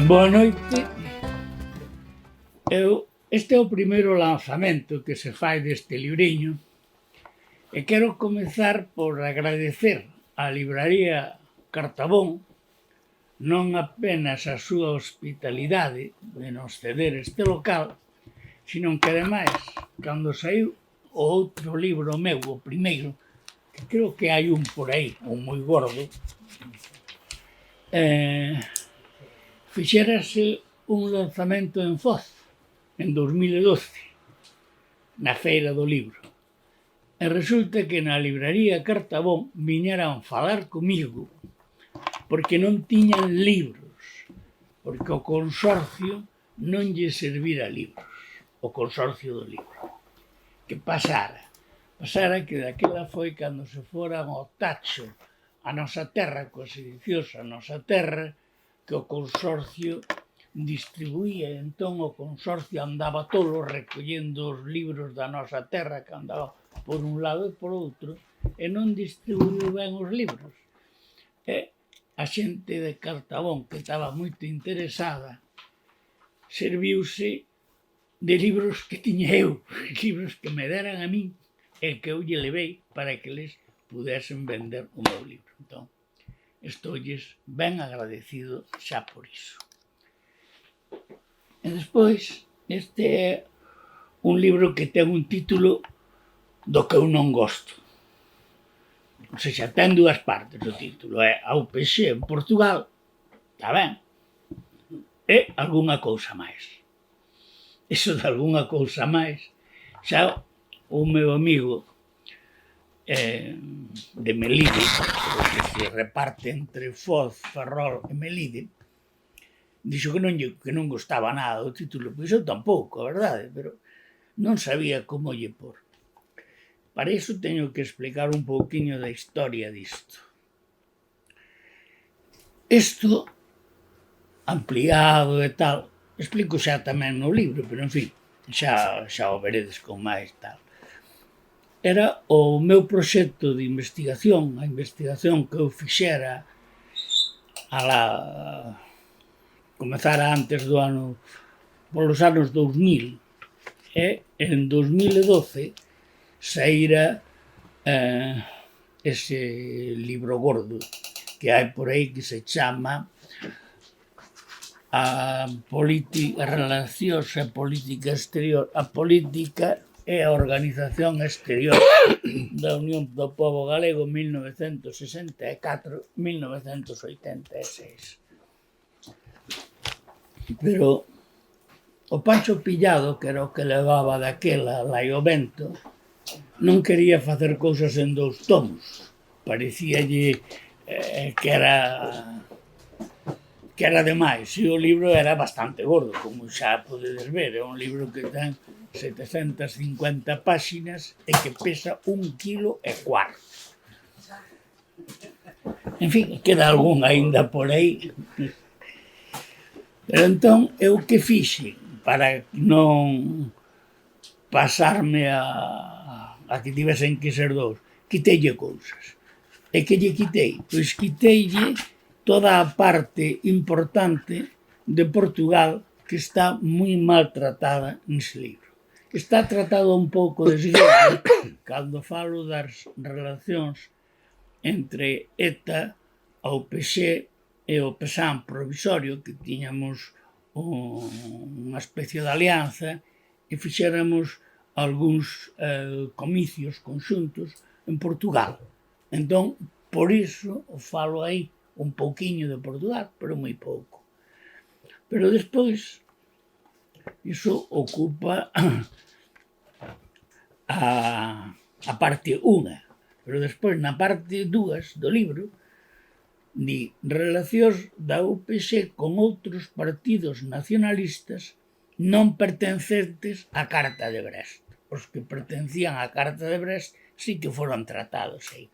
Boa noite. Este é o primeiro lanzamento que se fai deste libriño e quero comezar por agradecer á libraría Cartabón non apenas a súa hospitalidade de nos ceder este local, sino que ademais, cando saiu o outro libro meu, o primeiro, que creo que hai un por aí, un moi gordo, fixérase un lanzamento en Foz, en 2012, na Feira do Libro. E resulta que na libraría Cartabón viñeran falar comigo porque non tiñan libros, porque o consorcio non lle servira libros, o consorcio do libro. Que pasara? Pasara que daquela foi cando se foran ao tacho a nosa terra, coas edicións a nosa terra, que o consorcio distribuía, entón o consorcio andaba todo recollendo os libros da nosa terra, que andaba por un lado e por outro, e non distribuiu ben os libros. E a xente de Cartabón, que estaba moito interesada, serviuse de libros que tiña eu, libros que me deran a min e que eu lle levei para que les pudesen vender o meu libro. Entón, estoulles ben agradecido xa por iso. E despois, este é un libro que ten un título do que eu non gosto. Ou seja, ten dúas partes o título. É a UPC en Portugal, está ben, e algunha cousa máis. Iso de algunha cousa máis, xa o meu amigo de Melide, que se reparte entre Foz, Ferrol e Melide, dixo que non gostaba nada do título, pois eu tampouco, a verdade, pero non sabía como lle por. Para iso teño que explicar un pouquiño da historia disto. Isto, ampliado e tal, explico xa tamén no libro, pero en fin, xa o veredes con máis tal. Era o meu proxecto de investigación, a investigación que eu fixera comezara antes do ano, polos anos 2000, e en 2012 saíra ese libro gordo que hai por aí que se chama a relacións e política exterior, a política e a organización exterior da Unión do Pobo Galego 1964-1986. Pero o Pancho Pillado, que era o que levaba daquela lai o vento, non quería facer cousas en 2 tomos. Parecíalle que era demais, e o libro era bastante gordo, como xa podedes ver, é un libro que ten 750 páxinas e que pesa 1,4 kg. En fin, queda algún aínda por aí. Pero entón, eu que fixe para non pasarme a que tivesen que ser 2, quiteille cousas. E que lle quitei? Pois quiteille toda a parte importante de Portugal que está moi maltratada nese libro. Está tratado un pouco de xeito cando falo das relacións entre ETA, a UPC e o PESAN provisorio, que tiñamos unha especie de alianza e fixéramos algúns comicios conxuntos en Portugal. Entón, por iso falo aí un pouquiño de Portugal, pero moi pouco. Pero despois, iso ocupa a parte 1, pero despois na parte 2 do libro di relacións da UPC con outros partidos nacionalistas non pertencentes á Carta de Brest. Os que pertencían á Carta de Brest sí que foron tratados aí.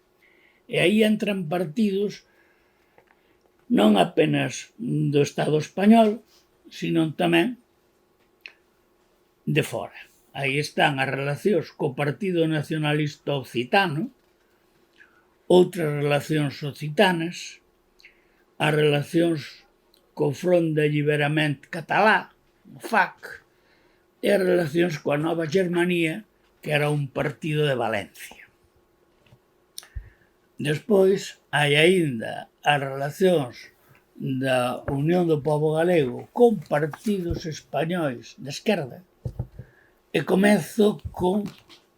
E aí entran partidos non apenas do Estado español, sino tamén de fora. Aí están as relacións co Partido Nacionalista Occitano, outras relacións occitanas, as relacións co Front de Alliberament Català, o FAC, e as relacións coa Nova Germanía, que era un partido de Valencia. Despois, hai aínda as relacións da Unión do Pobo Galego con partidos españois de esquerda, e comezo con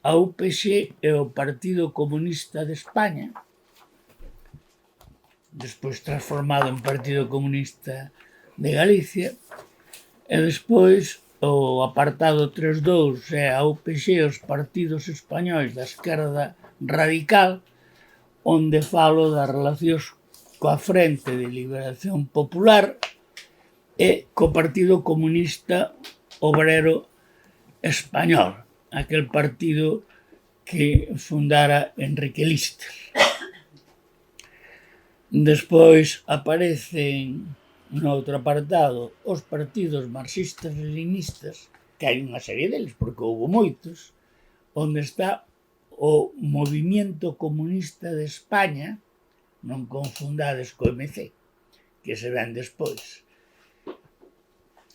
a UPX e o Partido Comunista de España, despois transformado en Partido Comunista de Galicia, e despois o apartado 3.2 é a UPX e os partidos españois da esquerda radical, onde falo das relacións coa Frente de Liberación Popular e co Partido Comunista Obrero Español, aquel partido que fundara Enrique Lister. Despois aparecen no outro apartado os partidos marxistas-leninistas, que hai unha serie deles, porque houve moitos, onde está o Movimiento Comunista de España, non confundades co MC, que se ven despois.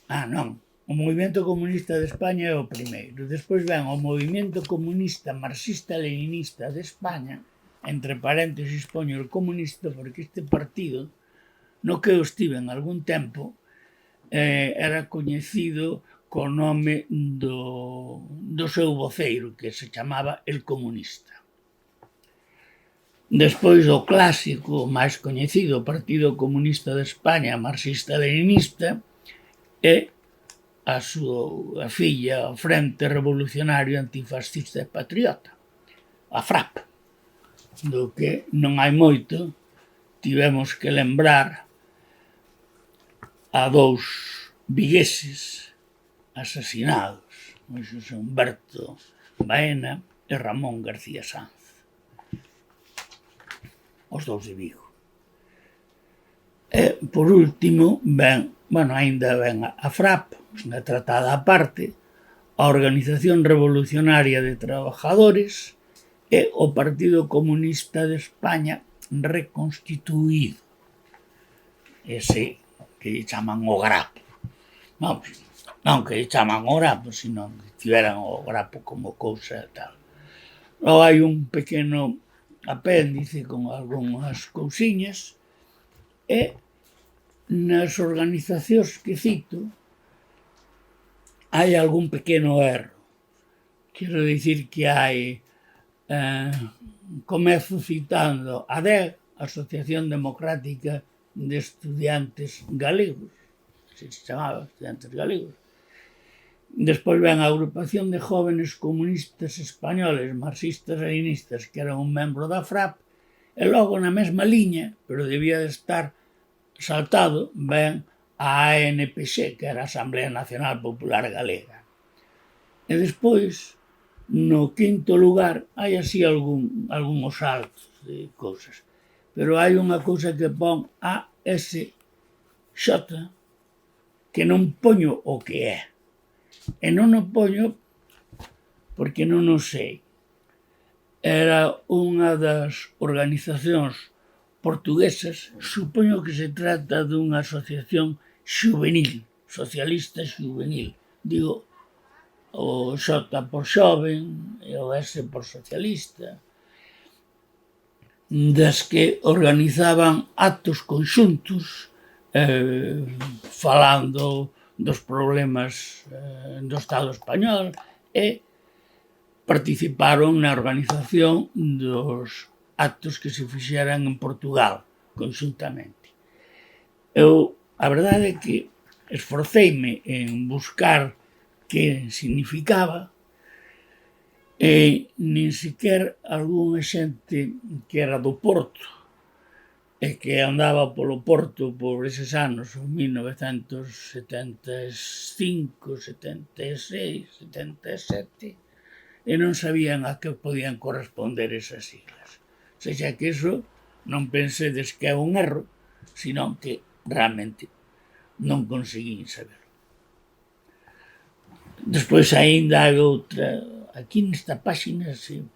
Non, o Movimiento Comunista de España é o primeiro. Despois ven o Movimiento Comunista Marxista-Leninista de España, entre paréntesis poño el comunista, porque este partido, no que eu estive en algún tempo, era coñecido co nome do seu voceiro, que se chamaba El Comunista. Despois o clásico, máis coñecido, Partido Comunista de España, marxista-leninista, e a súa filla, a Frente Revolucionario Antifascista e Patriota, a FRAP, do que non hai moito tivemos que lembrar a dous vigueses asasinados, Xosé Humberto Baena e Ramón García Sanz, os dous de Vigo. E, por último, aínda ven a FRAP, unha tratada aparte, a Organización Revolucionaria de Trabajadores e o Partido Comunista de España reconstituído. Ese que lle chaman o grapo. Vamos, non que lle chaman o grapo, sino que tiveran o grapo como cousa e tal. Logo hai un pequeno apéndice con algunhas cousiñas e nas organizacións que cito hai algún pequeno erro. Quero dicir que hai comezo citando a DEG, Asociación Democrática de Estudiantes Galegos, se chamaba Estudiantes Galegos. Despois ven a Agrupación de Jóvenes Comunistas Españoles Marxistas-Leninistas, que era un membro da FRAP, e logo na mesma liña, pero debía de estar saltado, ven a ANPX, que era a Asamblea Nacional Popular Galega. E despois, no quinto lugar, hai así algúns saltos de cousas, pero hai unha cousa que pon ASJ, que non poño o que é. E non o poño porque non o sei. Era unha das organizacións portuguesas, supoño que se trata dunha asociación xuvenil, socialista xuvenil. Digo, o X por xoven e o S por socialista, das que organizaban actos conxuntos falando dos problemas do Estado español e participaron na organización dos actos que se fixeran en Portugal conxuntamente. Eu, a verdade é que esforceime en buscar que significaba e nin sequer algunha xente que era do Porto e que andaba polo Porto por eses anos, 1975, 76, 77, e non sabían a que podían corresponder esas siglas. O sea que iso non pensedes que é un erro, sino que realmente non conseguín saber. Despois aínda hai outra, aquí nesta páxina se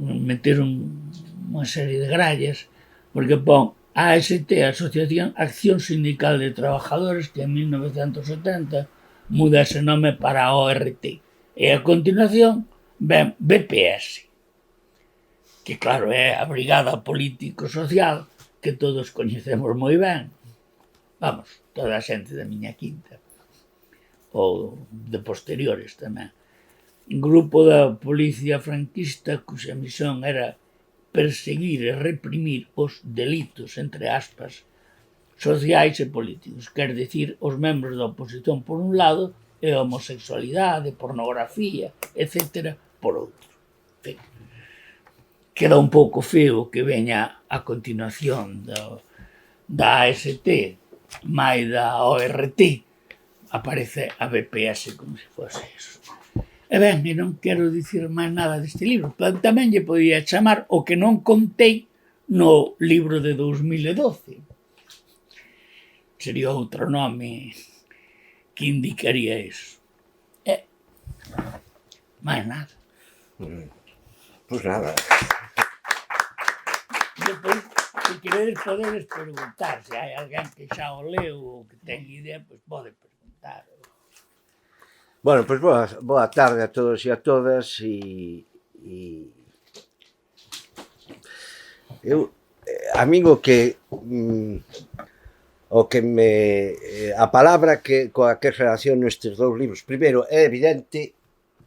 meteron unha serie de grallas, porque pon A AST, Asociación Acción Sindical de Trabajadores, que en 1970 muda ese nome para a ORT. E a continuación ven BPS, que claro é a Brigada Político-Social que todos coñecemos moi ben. Vamos, toda a xente da miña quinta. Ou de posteriores tamén. Grupo da policía franquista cuxa misión era perseguir e reprimir os delitos, entre aspas, sociais e políticos, quer dicir, os membros da oposición por un lado e a homosexualidade, pornografía, etc. por outro. En fin, queda un pouco feo que veña a continuación da AST máis da ORT aparece a BPS como se fose eso. E ben, e non quero dicir máis nada deste libro, pero tamén lle podía chamar o que non contei no libro de 2012. Sería outro nome que indicaría eso. E máis nada. Pois nada. Depois, se queredes, podedes preguntar. Se hai alguén que xa o leu ou que ten idea, pois pode preguntar. Bueno, pois boa tarde a todos e a todas eu, amigo, que o que me a palabra que coa que relaciono estes dous libros, primeiro, é evidente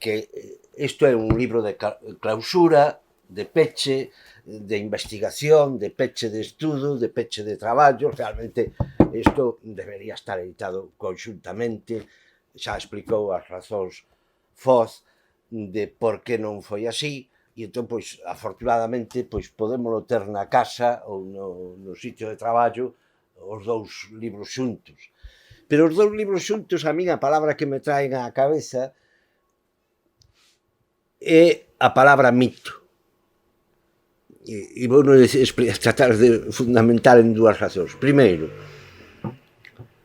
que isto é un libro de clausura, de peche, de investigación, de peche de estudo, de peche de traballo. Realmente isto debería estar editado conxuntamente. Xa explicou as razóns Foz de por que non foi así, e entón, pois, afortunadamente, pois, podémolo ter na casa ou no sitio de traballo os dous libros xuntos. Pero os dous libros xuntos, a min a palabra que me traen á cabeza é a palabra mito. E vou tratar de fundamentar en dúas razóns. Primeiro,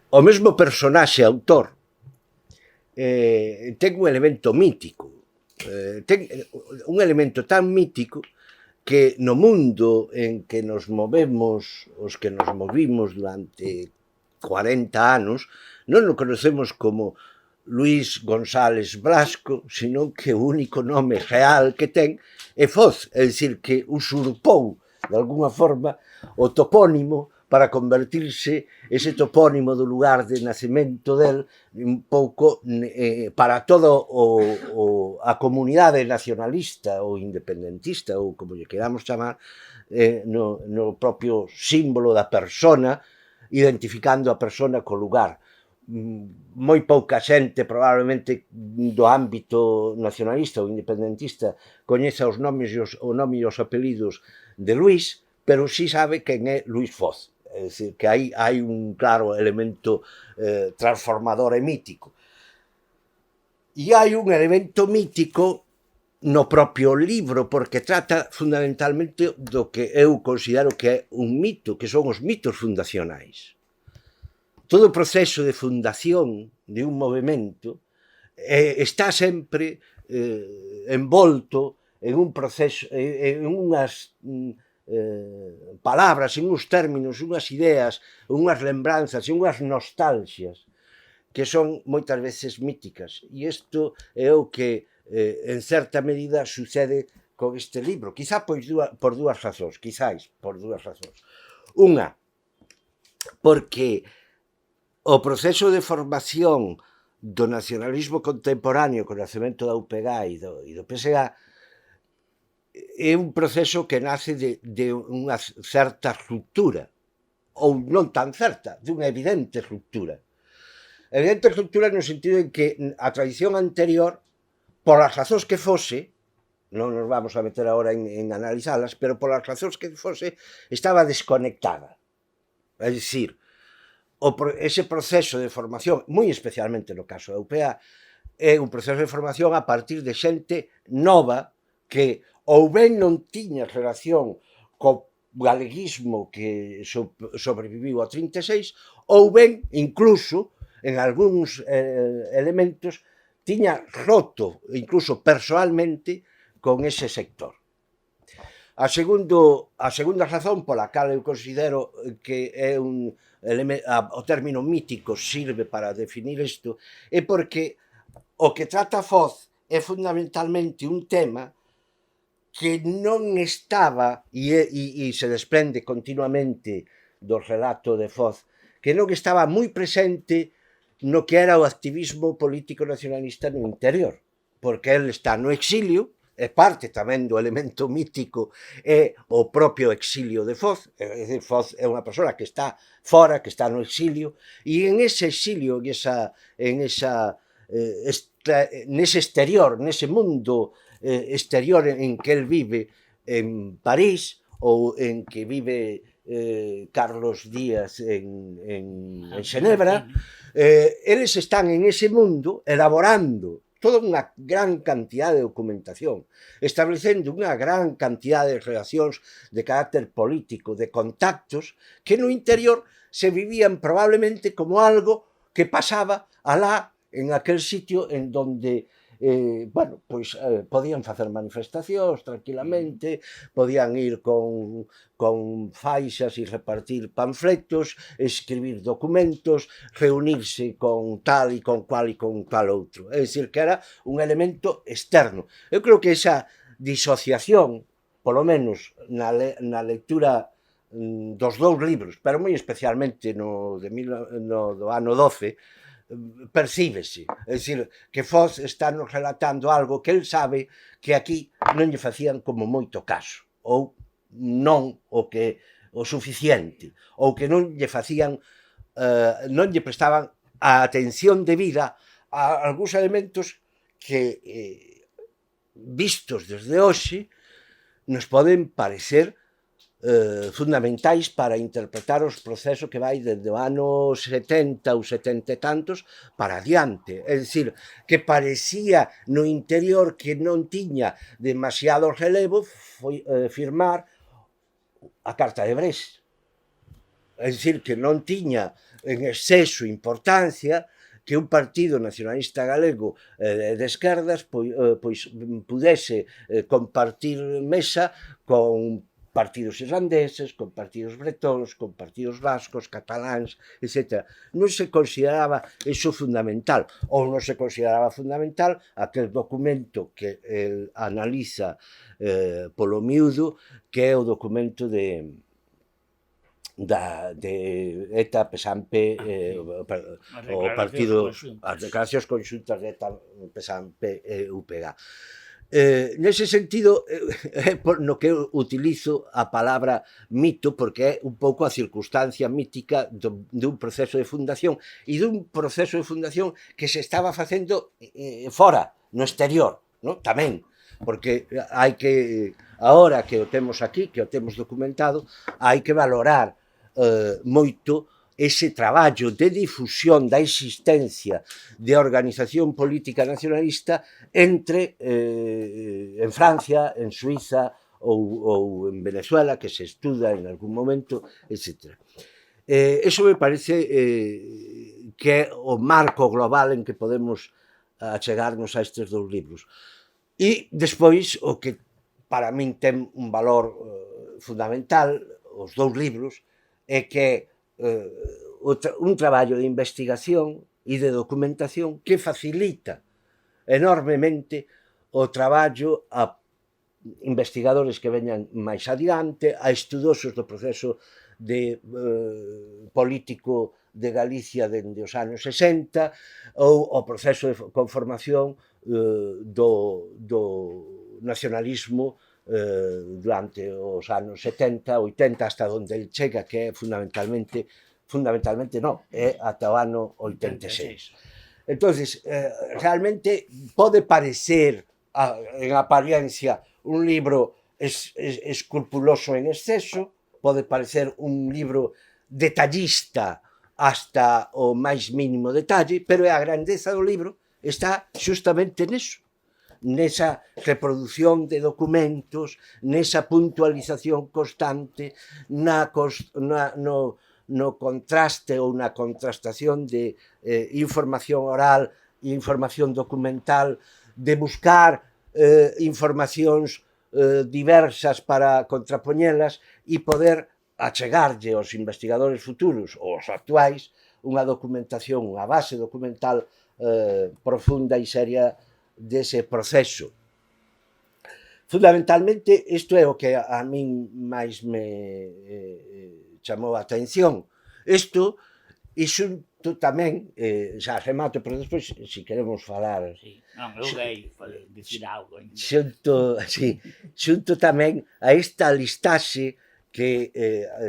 o mesmo personaxe autor ten un elemento mítico, ten un elemento tan mítico que no mundo en que nos movemos, os que nos movimos durante 40 anos, non o conocemos como Luís González Blasco, sino que o único nome real que ten é Foz, é dicir, que usurpou, de alguna forma, o topónimo para convertirse ese topónimo do lugar de nacemento del un pouco para toda a comunidade nacionalista ou independentista, ou como lle queramos chamar, no propio símbolo da persona, identificando a persona co lugar. Moi pouca xente, probablemente do ámbito nacionalista ou independentista, coñece os nomes o nome e os apelidos de Luís, pero si sabe quen é Luís Foz. É dicir, que hai un claro elemento transformador e mítico. E hai un elemento mítico no propio libro, porque trata fundamentalmente do que eu considero que é un mito, que son os mitos fundacionais. Todo o proceso de fundación de un movimento está sempre envolto en un proceso, en unhas palabras, en uns términos, unhas ideas, unhas lembranzas, unhas nostalxias que son moitas veces míticas. E isto é o que, en certa medida, sucede con este libro. Quizá por dúas razóns, quizáis por dúas razóns. Unha, porque o proceso de formación do nacionalismo contemporáneo co nacemento da UPG e do PSG é un proceso que nace de unha certa ruptura, ou non tan certa, de unha evidente ruptura. Evidente ruptura no sentido en que a tradición anterior, por as razóns que fose, non nos vamos a meter agora en analizalas, pero por as razóns que fose, estaba desconectada. É dicir, ese proceso de formación, moi especialmente no caso da UPA, é un proceso de formación a partir de xente nova que ou ben non tiña relación co galeguismo que sobreviviu ao 36, ou ben, incluso, en algúns elementos, tiña roto, incluso persoalmente, con ese sector. A segunda razón pola cal eu considero que é o término mítico sirve para definir isto é porque o que trata Foz é fundamentalmente un tema que non estaba, e se desprende continuamente do relato de Foz, que non estaba moi presente no que era o activismo político nacionalista no interior, porque el está no exilio, e parte tamén do elemento mítico é o propio exilio de Foz, é dicir, Foz é unha persoa que está fora, que está no exilio, e en ese exilio, nese exterior, nese mundo exterior en que el vive en París ou en que vive Carlos Díaz en Xenebra, eles están en ese mundo elaborando toda unha gran cantidad de documentación, establecendo unha gran cantidad de relacións de carácter político, de contactos, que no interior se vivían probablemente como algo que pasaba alá en aquel sitio en donde podían facer manifestacións tranquilamente, podían ir con faixas e repartir panfletos, escribir documentos, reunirse con tal e con cual outro. É dicir, que era un elemento externo. Eu creo que esa disociación, polo menos na lectura dos dous libros, pero moi especialmente no do ano 12, percíbese, é dicir, que Foz está nos relatando algo que el sabe que aquí non lle facían como moito caso, ou non o suficiente, ou que non lle facían, non lle prestaban a atención debida a algúns elementos que, vistos desde hoxe, nos poden parecer fundamentais para interpretar os procesos que vai dende o ano 70 ou 70 e tantos para adiante. É dicir, que parecía no interior que non tiña demasiado relevo firmar a Carta de Brest. É dicir, que non tiña en exceso importancia que un partido nacionalista galego de esquerdas pois pudese compartir mesa con partidos irlandeses, con partidos bretóns, con partidos vascos, cataláns, etc. Non se consideraba iso fundamental, ou non se consideraba fundamental aquel documento que analiza polo miúdo, que é o documento de ETA, PSAMPE, o partido, as declaracións conxuntas de ETA, PSAMPE e UPG. Nese sentido, no que eu utilizo a palabra mito, porque é un pouco a circunstancia mítica dun proceso de fundación, e dun proceso de fundación que se estaba facendo fora, no exterior, tamén, porque hai que, agora que o temos aquí, que o temos documentado, hai que valorar moito ese traballo de difusión da existencia de organización política nacionalista entre en Francia, en Suiza ou en Venezuela, que se estuda en algún momento, etc. Eso me parece que é o marco global en que podemos achegarnos a estes dous libros. E despois, o que para min ten un valor fundamental, os dous libros, é que un traballo de investigación e de documentación que facilita enormemente o traballo a investigadores que veñan máis adiante, a estudosos do proceso político de Galicia dende os anos 60 ou o proceso de conformación do nacionalismo durante os anos 70, 80, hasta onde el chega, que é fundamentalmente non, é ata o ano 86. Entonces, realmente pode parecer en apariencia un libro escrupuloso en exceso, pode parecer un libro detallista hasta o máis mínimo detalle, pero a grandeza do libro está justamente neso, nesa reproducción de documentos, nesa puntualización constante, no contraste ou na contrastación de información oral e información documental, de buscar informacións diversas para contrapoñelas e poder achegarlle aos investigadores futuros ou aos actuais unha documentación, unha base documental profunda e seria dese proceso. Fundamentalmente, isto é o que a min máis me chamou a atención. Isto, e xunto tamén, xa remato, pero despois, se queremos falar... Sí. Non, eu vei dicir algo. Xunto tamén a esta listaxe que,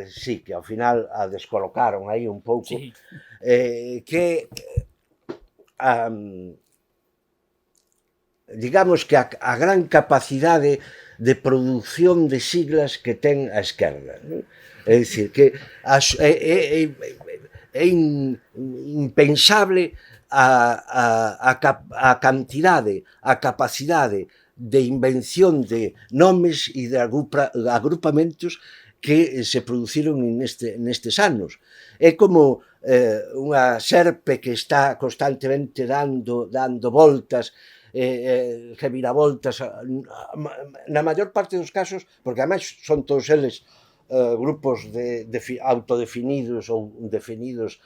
sí, que ao final a descolocaron aí un pouco, Sí. que digamos que a gran capacidade de produción de siglas que ten a esquerda. É dicir, que é impensable a cantidade, a capacidade de invención de nomes e de agrupamentos que se produciron nestes anos. É como unha serpe que está constantemente dando voltas, reviravoltas, na maior parte dos casos, porque ademais son todos eles grupos autodefinidos ou definidos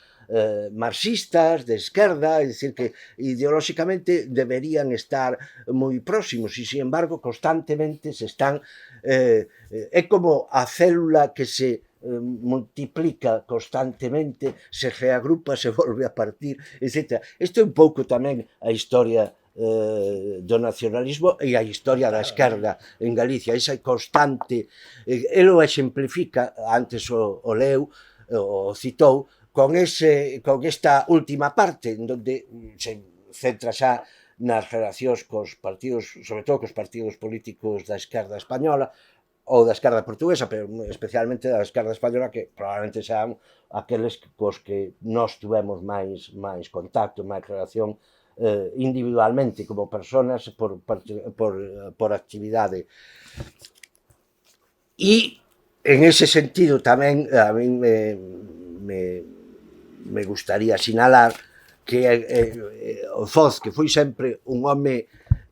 marxistas, de esquerda, é dicir que ideolóxicamente deberían estar moi próximos e, sin embargo, constantemente se están... é como a célula que se multiplica constantemente, se reagrupa, se volve a partir, etc. Isto é un pouco tamén a historia do nacionalismo e a historia da esquerda en Galicia, esa constante, ele o exemplifica, antes o leu, o citou, con esta última parte, onde se centra xa nas relacións cos partidos, sobre todo cos partidos políticos da esquerda española, ou da esquerda portuguesa, pero especialmente da esquerda española, que probablemente sean aqueles cos que nós tuvemos máis contacto, máis relación individualmente, como personas, por actividade. E, en ese sentido, tamén a min me gustaría sinalar que o Foz, que foi sempre un home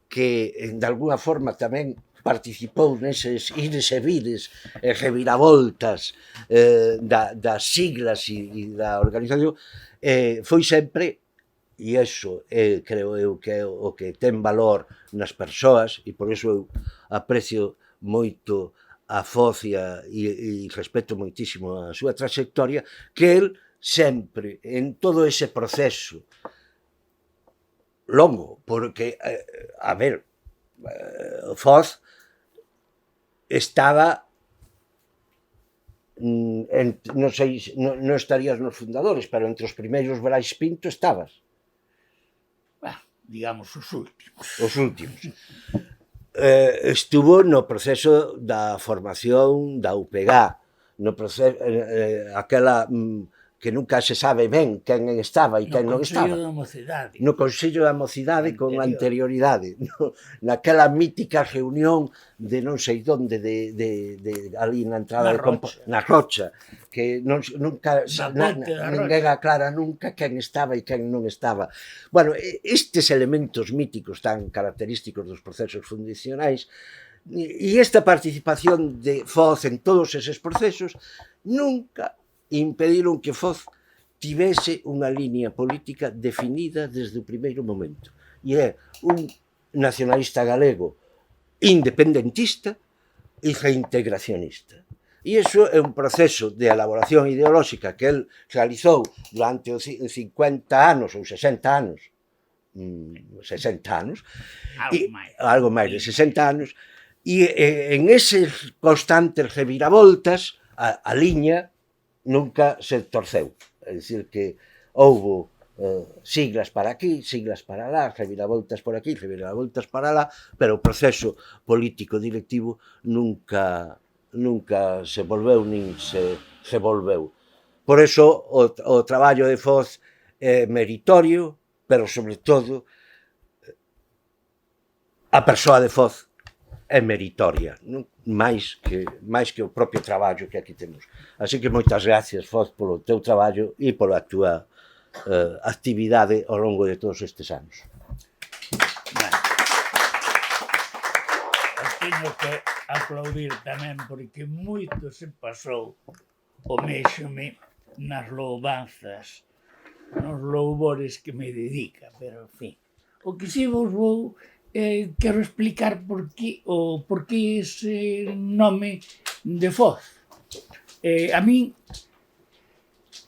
que, de alguna forma, tamén participou neses ires e vires e reviravoltas das siglas e da organización, foi sempre, e iso creo eu que é o que ten valor nas persoas, e por iso eu aprecio moito a Foz e respeto moitísimo a súa trayectoria, que el sempre, en todo ese proceso longo, porque, a ver, Foz estaba, non sei, non estarías nos fundadores, pero entre os primeiros Brais Pinto estabas. Digamos, os últimos. Os últimos. Estuvo no proceso da formación da UPG, no proceso, aquela que nunca se sabe ben quen estaba e quen non estaba. No Consello da Mocidade. No Consello da Mocidade con anterioridade. Naquela mítica reunión de non sei onde, ali na entrada na Rocha, que nunca ninguén aclara nunca quen estaba e quen non estaba. Bueno, estes elementos míticos tan característicos dos procesos fundacionais e esta participación de Foz en todos eses procesos nunca impediron que Foz tivese unha línea política definida desde o primeiro momento. E é un nacionalista galego independentista e reintegracionista. E iso é un proceso de elaboración ideolóxica que el realizou durante os 50 anos ou 60 anos, 60 anos, algo máis de 60 anos, e en eses constantes reviravoltas a liña nunca se torceu. É dicir, que houbo siglas para aquí, siglas para lá, reviravoltas por aquí, reviravoltas para lá, pero o proceso político directivo nunca se volveu nin se revolveu. Por eso o traballo de Foz é meritorio, pero sobre todo a persoa de Foz é meritoria, non? máis que o propio traballo que aquí temos. Así que moitas gracias, Foz, polo teu traballo e pola túa actividade ao longo de todos estes anos. Bueno, teño que aplaudir tamén porque moito se pasou o méxome nas louvanzas, nos louvores que me dedica, pero en fin. O que si vos vou quero explicar por que ese nome de Foz. A min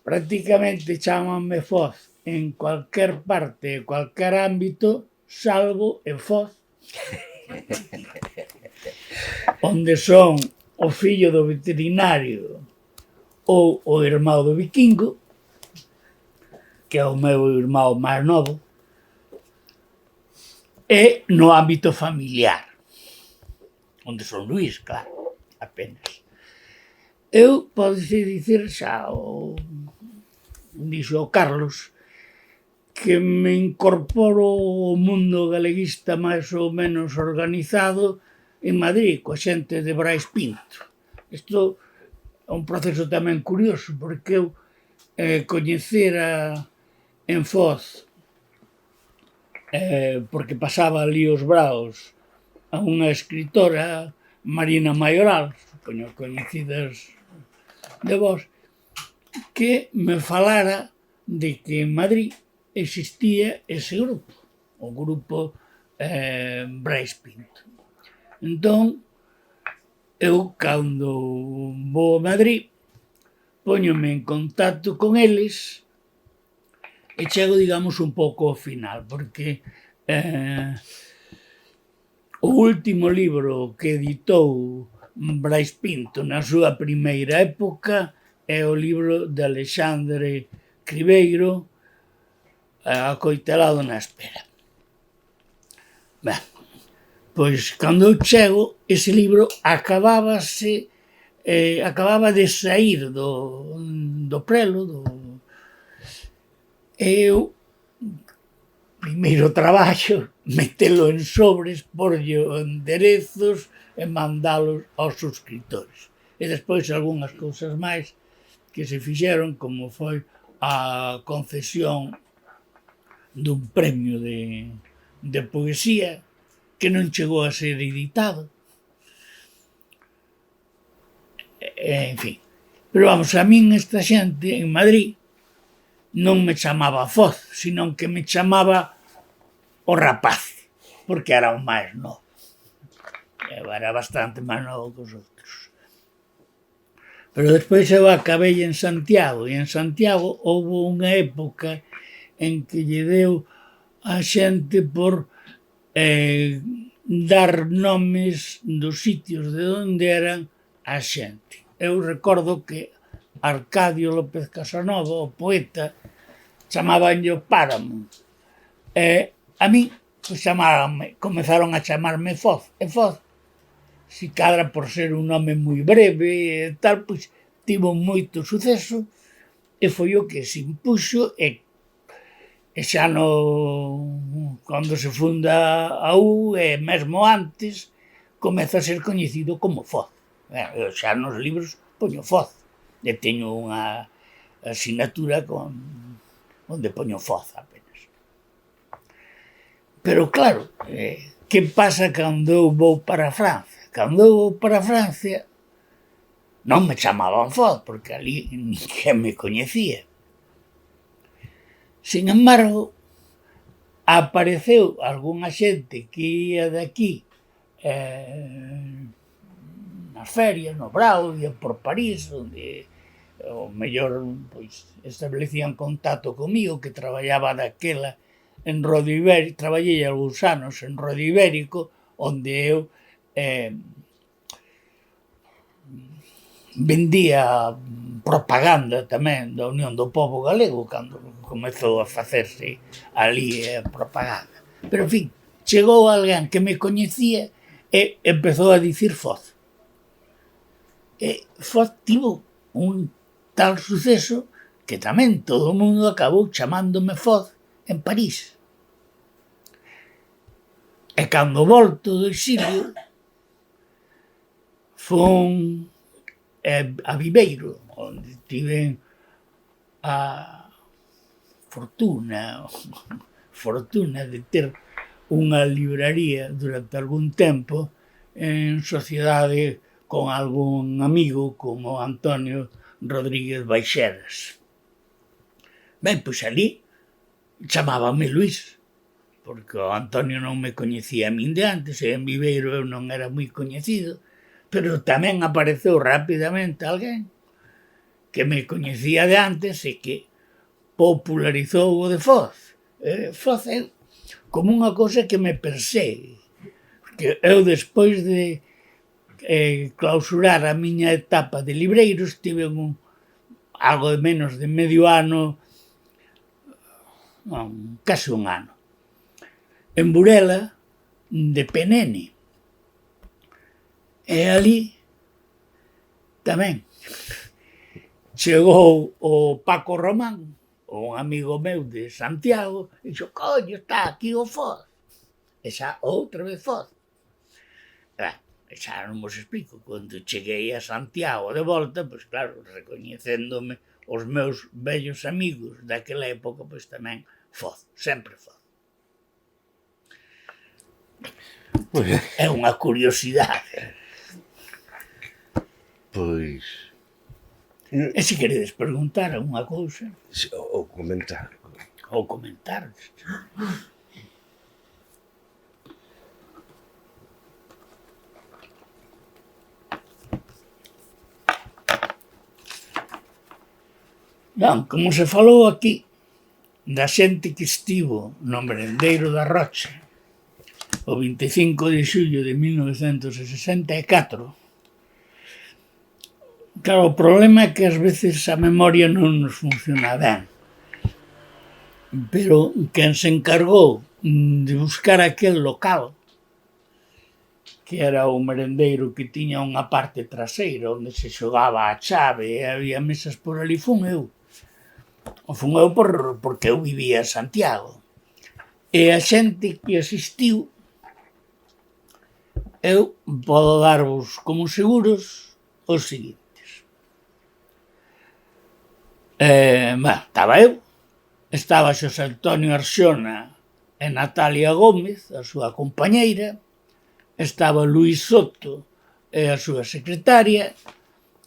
prácticamente chámanme Foz en cualquier parte, cualquier ámbito, salvo en Foz, onde son o fillo do veterinario ou o irmão do vikingo, que é o meu irmão máis novo, e no ámbito familiar, onde son Luís, claro, apenas. Eu, podese dicir xa, dixo o Carlos, que me incorporo ao mundo galeguista máis ou menos organizado en Madrid, coa xente de Brais Pinto. Isto é un proceso tamén curioso, porque eu coñecera en Foz, porque pasaba ali os braos a unha escritora, Marina Maioral, coñecidas de vos, que me falara de que en Madrid existía ese grupo, o grupo Brais Pinto. Entón, eu, cando vou a Madrid, póñome en contacto con eles e chego, digamos, un pouco ao final, porque o último libro que editou Brais Pinto na súa primeira época é o libro de Alexandre Cribeiro, Acoitelado na espera. Ben, pois, cando eu chego, ese libro acababa de saír do prelo, eu, primeiro traballo, metelo en sobres, porlle enderezos e mandalos aos subscriptores. E despois algunhas cousas máis que se fixeron, como foi a concesión dun premio de poesía que non chegou a ser editado. En fin. Pero vamos, a min esta xente en Madrid non me chamaba Foz, senón que me chamaba o rapaz, porque era o máis novo. Eu era bastante máis novo que os outros. Pero despois eu acabei en Santiago, e en Santiago houve unha época en que lle deu a xente por dar nomes dos sitios de onde eran a xente. Eu recordo que Arcadio López Casanova, o poeta, chamabanlle o Páramo. A mí, pues, comezaron a chamarme Foz. E Foz, si cadra por ser un nome moi breve e tal, pois tivo moito suceso e foi o que se impuxo e xa cando se funda a U e mesmo antes comeza a ser coñecido como Foz. Eu xa nos libros poño Foz e teño unha asignatura onde poño Foz apenas. Pero claro, que pasa cando eu vou para Francia? Cando eu vou para Francia non me chamaban Foz, porque ali ninguén me coñecía. Sin embargo, apareceu algunha xente que ia de aquí nas ferias, no Brao, ia por París, onde o mellor pois, establecían contacto comigo, que traballaba daquela en Radio Ibérico, traballei algúns anos en Radio Ibérico, onde eu vendía propaganda tamén da Unión do Pobo Galego, cando comezou a facerse ali a propaganda. Pero, en fin, chegou alguén que me coñecía e empezou a dicir Foz. E Foz tivo un tal suceso que tamén todo o mundo acabou chamándome Foz en París. E cando volto do exilio, fun a Viveiro, onde tive a fortuna de ter unha libraría durante algún tempo en sociedade con algún amigo como Antonio Rodríguez Baixeras. Ben, pois ali chamábame Luís, porque o Antonio non me coñecía a min de antes, e en Viveiro eu non era moi coñecido, pero tamén apareceu rapidamente alguén que me coñecía de antes e que popularizou o de Foz. Foz é como unha cousa que me persegue, porque eu despois de clausurar a miña etapa de libreiros tive algo de menos de medio ano, non, case un ano, en Burela de PNN. E ali tamén chegou o Paco Román, un amigo meu de Santiago, e dixo, coño, está aquí o Foz. E xa outra vez Foz. Xa non vos explico, cando cheguei a Santiago de volta, pois claro, recoñecéndome os meus vellos amigos daquela época, pois tamén Foz, sempre Foz. É unha curiosidade. Pois... E se queredes preguntar unha cousa, ou comentar. ou comentar. Non, como se falou aquí da xente que estivo no merendeiro da Rocha o 25 de xullo de 1964, claro, o problema é que ás veces a memoria non nos funciona ben, pero quen se encargou de buscar aquel local, que era o merendeiro que tiña unha parte traseira onde se xogaba a chave e había mesas por ali, fun eu. Fun eu porque eu vivía en Santiago. E a xente que asistiu, eu podo darvos como seguros os seguintes. Estaba eu, estaba Xosé Antonio Arxona e Natalia Gómez, a súa compañeira, estaba Luís Soto e a súa secretaria,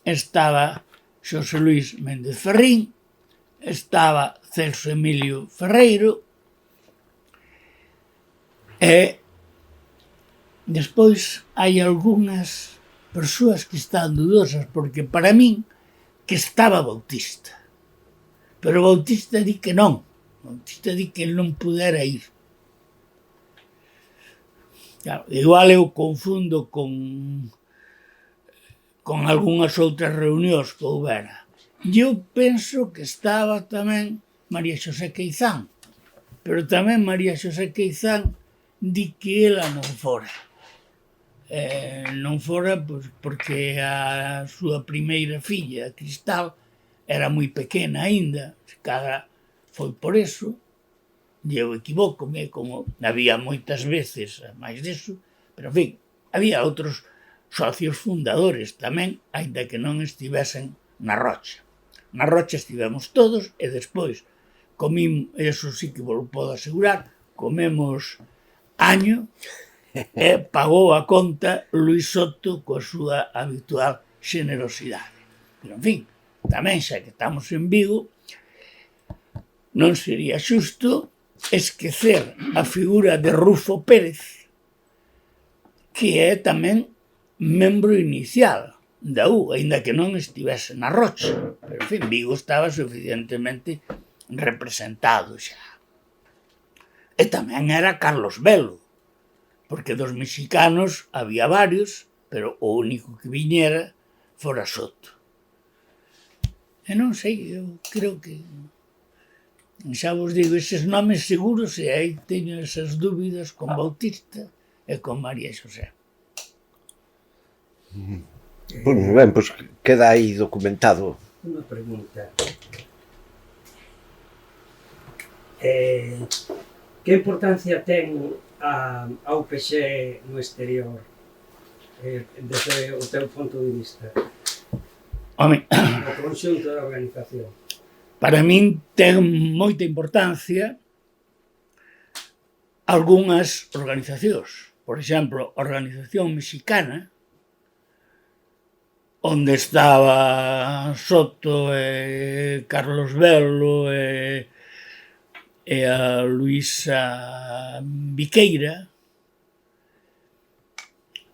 estaba Xosé Luís Méndez Ferrín, estaba Celso Emilio Ferreiro e despois hai algunhas persoas que están dudosas porque para min que estaba Bautista, pero Bautista di que non, Bautista di que non pudera ir. Claro, igual eu confundo con algunhas outras reunións que houbera. Eu penso que estaba tamén María Xosé Queizán, pero tamén María Xosé Queizán di que ela non fora. Non fora porque a súa primeira filla, Cristal, era moi pequena aínda, se cada foi por eso, e eu equivócome, como había moitas veces máis deso, pero, en fin, había outros socios fundadores tamén, aínda que non estivesen na Rocha. Na Rocha estivemos todos e despois comimos, eso sí que vos podo asegurar, comemos año e pagou a conta Luís Soto coa súa habitual xenerosidade. Pero, en fin, tamén xa que estamos en Vigo, non sería xusto esquecer a figura de Rufo Pérez, que é tamén membro inicial da U, aínda que non estivese na Rocha. Pero, en fin, Vigo estaba suficientemente representado xa. E tamén era Carlos Velo, porque dos mexicanos había varios, pero o único que viñera fora Soto. E non sei, eu creo que xa vos digo, eses nomes seguros, e aí teño esas dúbidas con Bautista e con María Xosé. Pois ben, pois queda aí documentado. Unha pregunta. Que importancia ten a UPC no exterior desde o teu punto de vista? Home, No conxunto da organización. para min ten moita importancia algunhas organizacións. por exemplo, a Organización Mexicana, onde estaba Soto e Carlos Velo e a Luisa Viqueira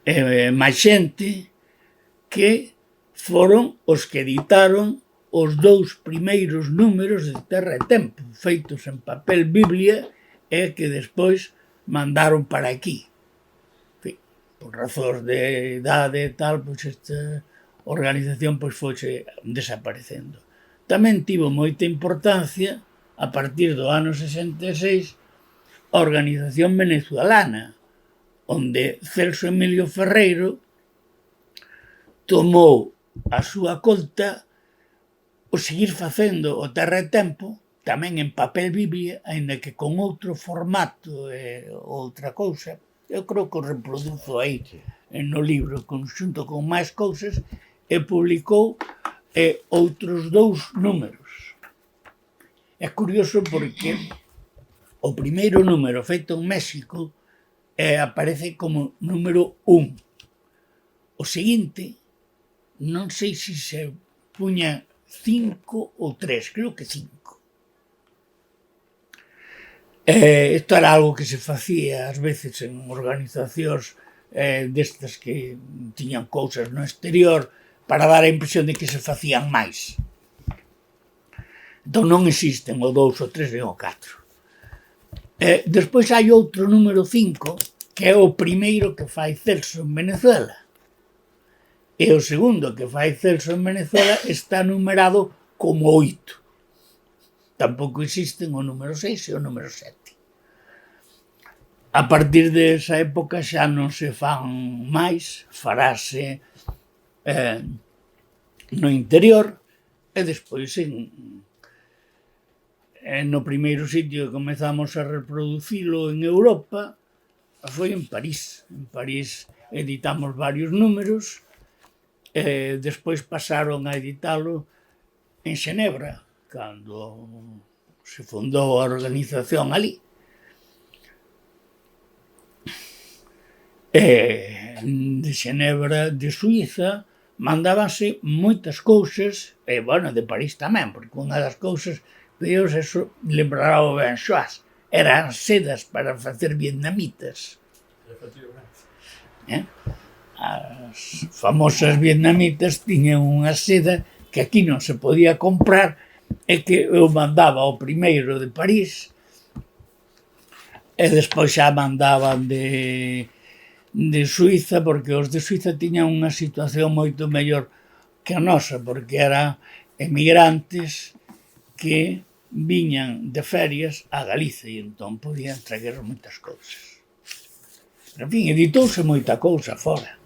e máis xente que foron os que editaron os 2 primeiros números de Terra e Tempo, feitos en papel Biblia e que despois mandaron para aquí. En fin, por razóns de idade e tal, pois esta organización pois foxe desaparecendo. Tamén tivo moita importancia, a partir do ano 66, a Organización Venezolana, onde Celso Emilio Ferreiro tomou a súa conta o seguir facendo o Terra e Tempo, tamén en papel Biblia, aínda que con outro formato e outra cousa. Eu creo que o reproduzo aí no libro, xunto con máis cousas, e publicou outros 2 números. É curioso porque o primeiro número feito en México aparece como número 1. O seguinte, non sei se se puña 5 ou 3, creo que 5. Isto era algo que se facía ás veces en organizacións destas que tiñan cousas no exterior para dar a impresión de que se facían máis. Entón non existen o 2, o 3 e o 4. Despois hai outro número 5, que é o primeiro que fai Celso en Venezuela. E o segundo que fai Celso en Venezuela está numerado como 8. Tampouco existen o número 6 e o número 7. A partir desa época xa non se fan máis, farase no interior e despois no primeiro sitio que comezamos a reproducilo en Europa foi en París. En París editamos varios números e despois pasaron a editalo en Xenebra, cando se fundou a organización ali. De Xenebra, de Suiza, mandábanse moitas cousas, e, bueno, de París tamén, porque unha das cousas, Deus, eso lembrará o Benchois, eran sedas para facer vietnamitas. As famosas vietnamitas tiñan unha seda que aquí non se podía comprar e que eu mandaba ao primeiro de París e despois xa mandaban de Suiza, porque os de Suiza tiñan unha situación moito mellor que a nosa, porque eran emigrantes que viñan de ferias a Galicia e entón podían traer moitas cousas. En fin, editouse moita cousa fora.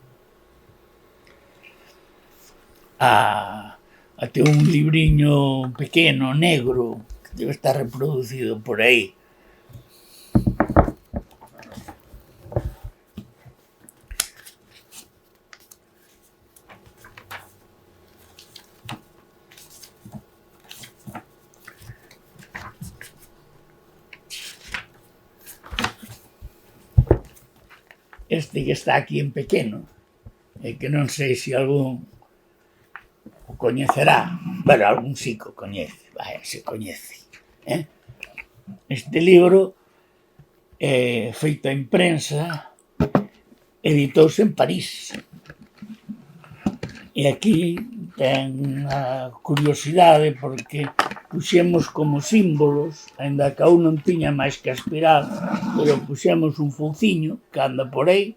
Até un libriño pequeno, negro, que debe estar reproducido por aí. Este que está aquí en pequeno, e que non sei se algún o coñecerá. Bueno, algún sí que o coñece, se coñece. Este libro, feito en prensa, editouse en París. E aquí ten a curiosidade porque puxemos como símbolos, ainda que aún non tiña máis que aspirar, pero puxemos un fouciño que anda por aí,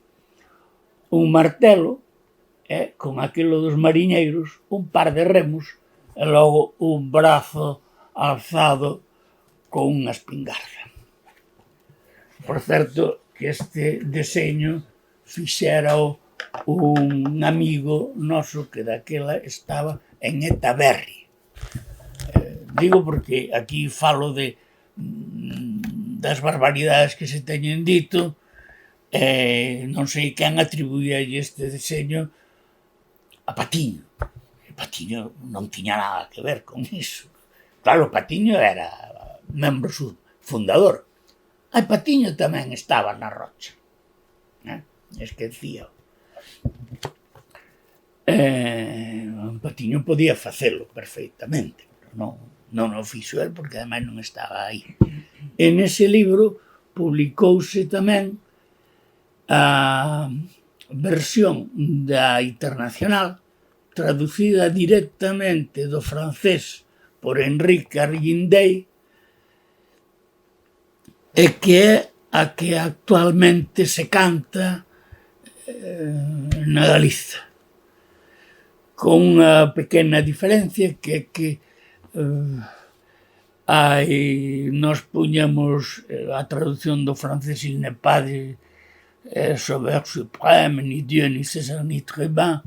un martelo, con aquilo dos mariñeiros, un par de remos e logo un brazo alzado con unha espingarda. Por certo, que este deseño fixérao un amigo noso que daquela estaba en Etaberri. Digo porque aquí falo das barbaridades que se teñen dito, non sei quen atribuía este deseño a Patiño. E Patiño non tiña nada que ver con iso. Claro, Patiño era membro fundador. Patiño tamén estaba na Rocha. Esquecía. Patiño podía facelo perfectamente, pero non o fixo el porque ademais non estaba aí. En ese libro publicouse tamén a versión da Internacional traducida directamente do francés por Enrique Arguindey e que é a que actualmente se canta na Galiza, con unha pequena diferencia que nós puñamos a traducción do francés il n'est pas de sauveur suprême, ni Dieu, ni César, ni Trébin.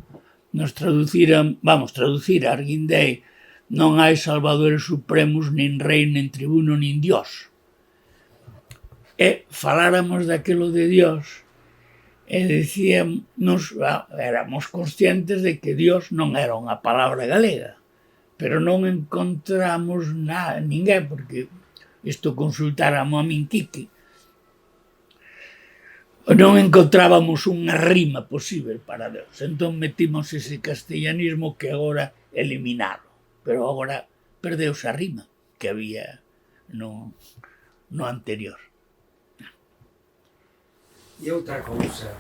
Nos traducir a Arguindey: non hai salvadores supremos, nin rei, nin tribuno, nin Dios. E faláramos daquelo de Dios e dicíamos, éramos conscientes de que Dios non era unha palabra galega, pero non encontramos ninguén, porque isto consultáramos a min Quique, non encontrábamos unha rima posible para Deus. Entón metimos ese castellanismo que agora eliminaron, pero agora perdeuse a rima que había no anterior. E outra cousa,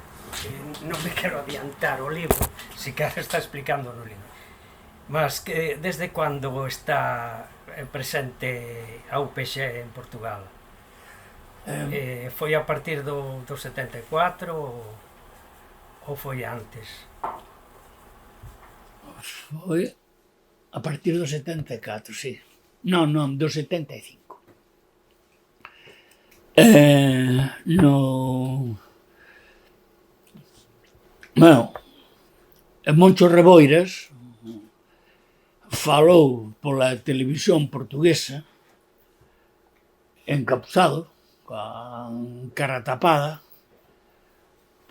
non me quero adiantar o libro, se que está explicando no libro, mas que desde cando está presente a UPX en Portugal? Foi a partir do 74 ou foi antes? Foi a partir do 74, sí. Non, do 75. Moncho Reboiras falou pola televisión portuguesa encapuzado, con cara tapada,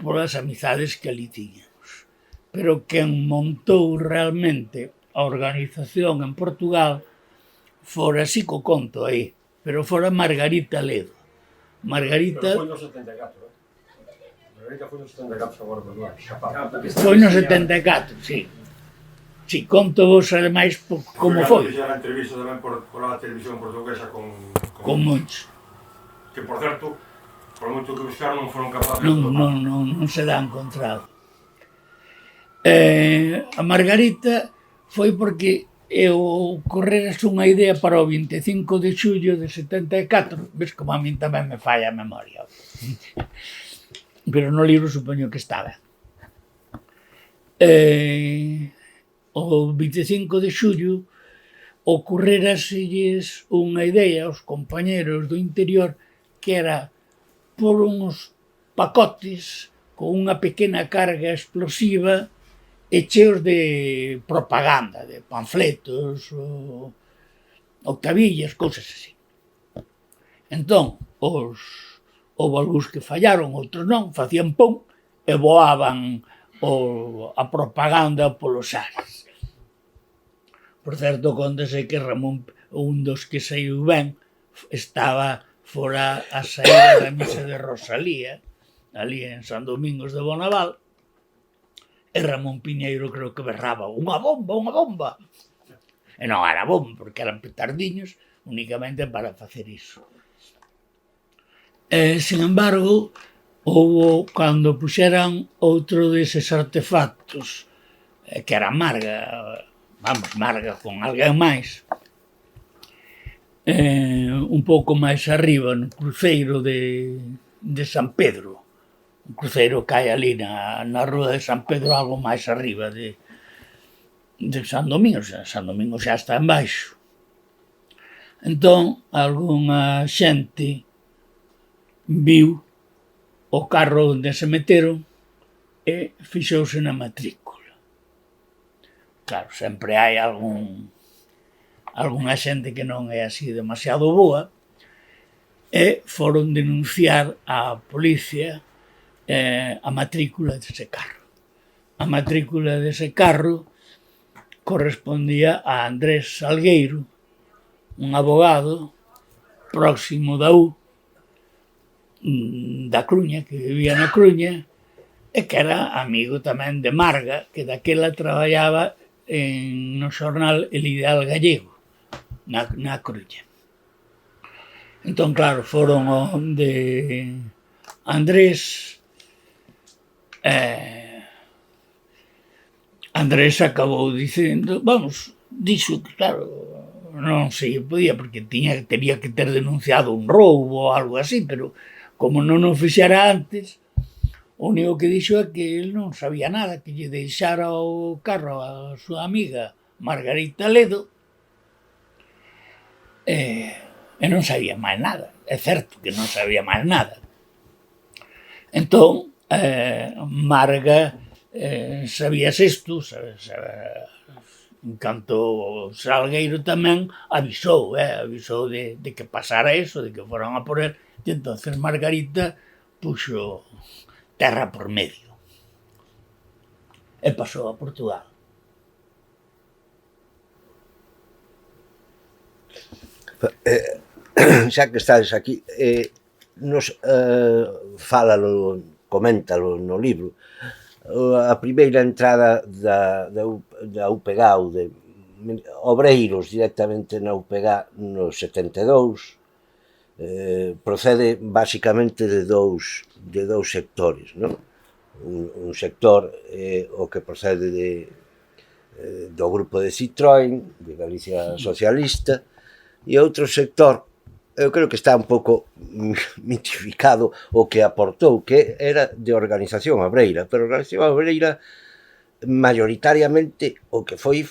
polas amizades que ali tiñamos. Pero quen montou realmente a organización en Portugal fora, así co conto aí, pero fora Margarita Ledo. Margarita... Pero foi no 74, Margarita foi no 74 agora, Portugal. Foi no 74, sí. Si, conto vos ademais como foi. Fixera entrevista tamén por a televisión portuguesa con Moncho. Que, por certo, por moito que buscaron, non foron capaces de non se dá encontrado. A Margarita foi porque ocorrerase unha idea para o 25 de xullo de 74, ves como a min tamén me falla a memoria. Pero no libro supoño que estaba. O 25 de xullo ocorreraselles unha idea aos compañeros do interior que era por uns pacotes con unha pequena carga explosiva e cheos de propaganda, de panfletos, octavillas, cousas así. Entón, houve algúns que fallaron, outros non, facían pum e voaban a propaganda polos ares. Por certo, contése que Ramón, un dos que saiu ben, estaba fora a saída da misa de Rosalía, ali en San Domingos de Bonaval, e Ramón Piñeiro creo que berraba: unha bomba, unha bomba. E non era bomba, porque eran petardiños únicamente para facer iso. Sin embargo, houve, cando puxeran outro deses artefactos, que era Marga con alguén máis, un pouco máis arriba, no cruceiro de San Pedro, un cruceiro que hai ali na rúa de San Pedro, algo máis arriba de San Domingos. San Domingos xa está en baixo. Entón, algunha xente viu o carro onde se meteron e fixouse na matrícula. Claro, sempre hai algunha xente que non é así demasiado boa e foron denunciar á policía a matrícula dese carro. A matrícula dese carro correspondía a Andrés Salgueiro, un abogado próximo da U, da Coruña, que vivía na Coruña, e que era amigo tamén de Marga, que daquela traballaba no xornal El Ideal Gallego, na Coruña. Entón, claro, foron onde Andrés. Andrés acabou dicendo, vamos, dixo que, claro, non se podía, porque tería que ter denunciado un roubo ou algo así, pero como non o fixera antes, o único que dixo é que el non sabía nada, que lle deixara o carro a súa amiga Margarita Ledo e non sabía máis nada. É certo que non sabía máis nada. Entón, Marga sabías isto, en canto Salgueiro tamén avisou de que pasara eso, de que foran a por él, e entonces Margarita puxo terra por medio e pasou a Portugal. Xa que estades aquí, fálalo, coméntalo no libro, a primeira entrada da UPG ou de obreiros directamente na UPG no 72 procede basicamente de dous sectores, non? Un sector o que procede do grupo de Citroën, de Galicia Socialista, e outro sector, eu creo que está un pouco mitificado o que aportou, que era de organización obreira, pero a organización obreira mayoritariamente o que foi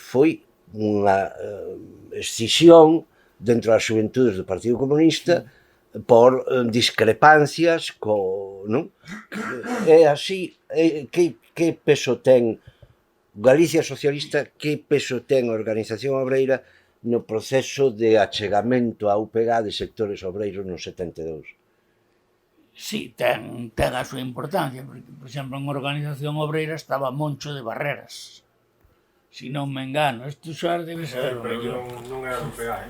unha escisión dentro das xuventudes do Partido Comunista por discrepancias non? É así, que peso ten Galicia Socialista, que peso ten a organización obreira no proceso de achegamento á UPG de sectores obreiros no 72? Sí, ten a súa importancia, porque, por exemplo, en organización obreira estaba Moncho de Barreras, si non me engano, isto xa debe saber o mellor. Non era do PA,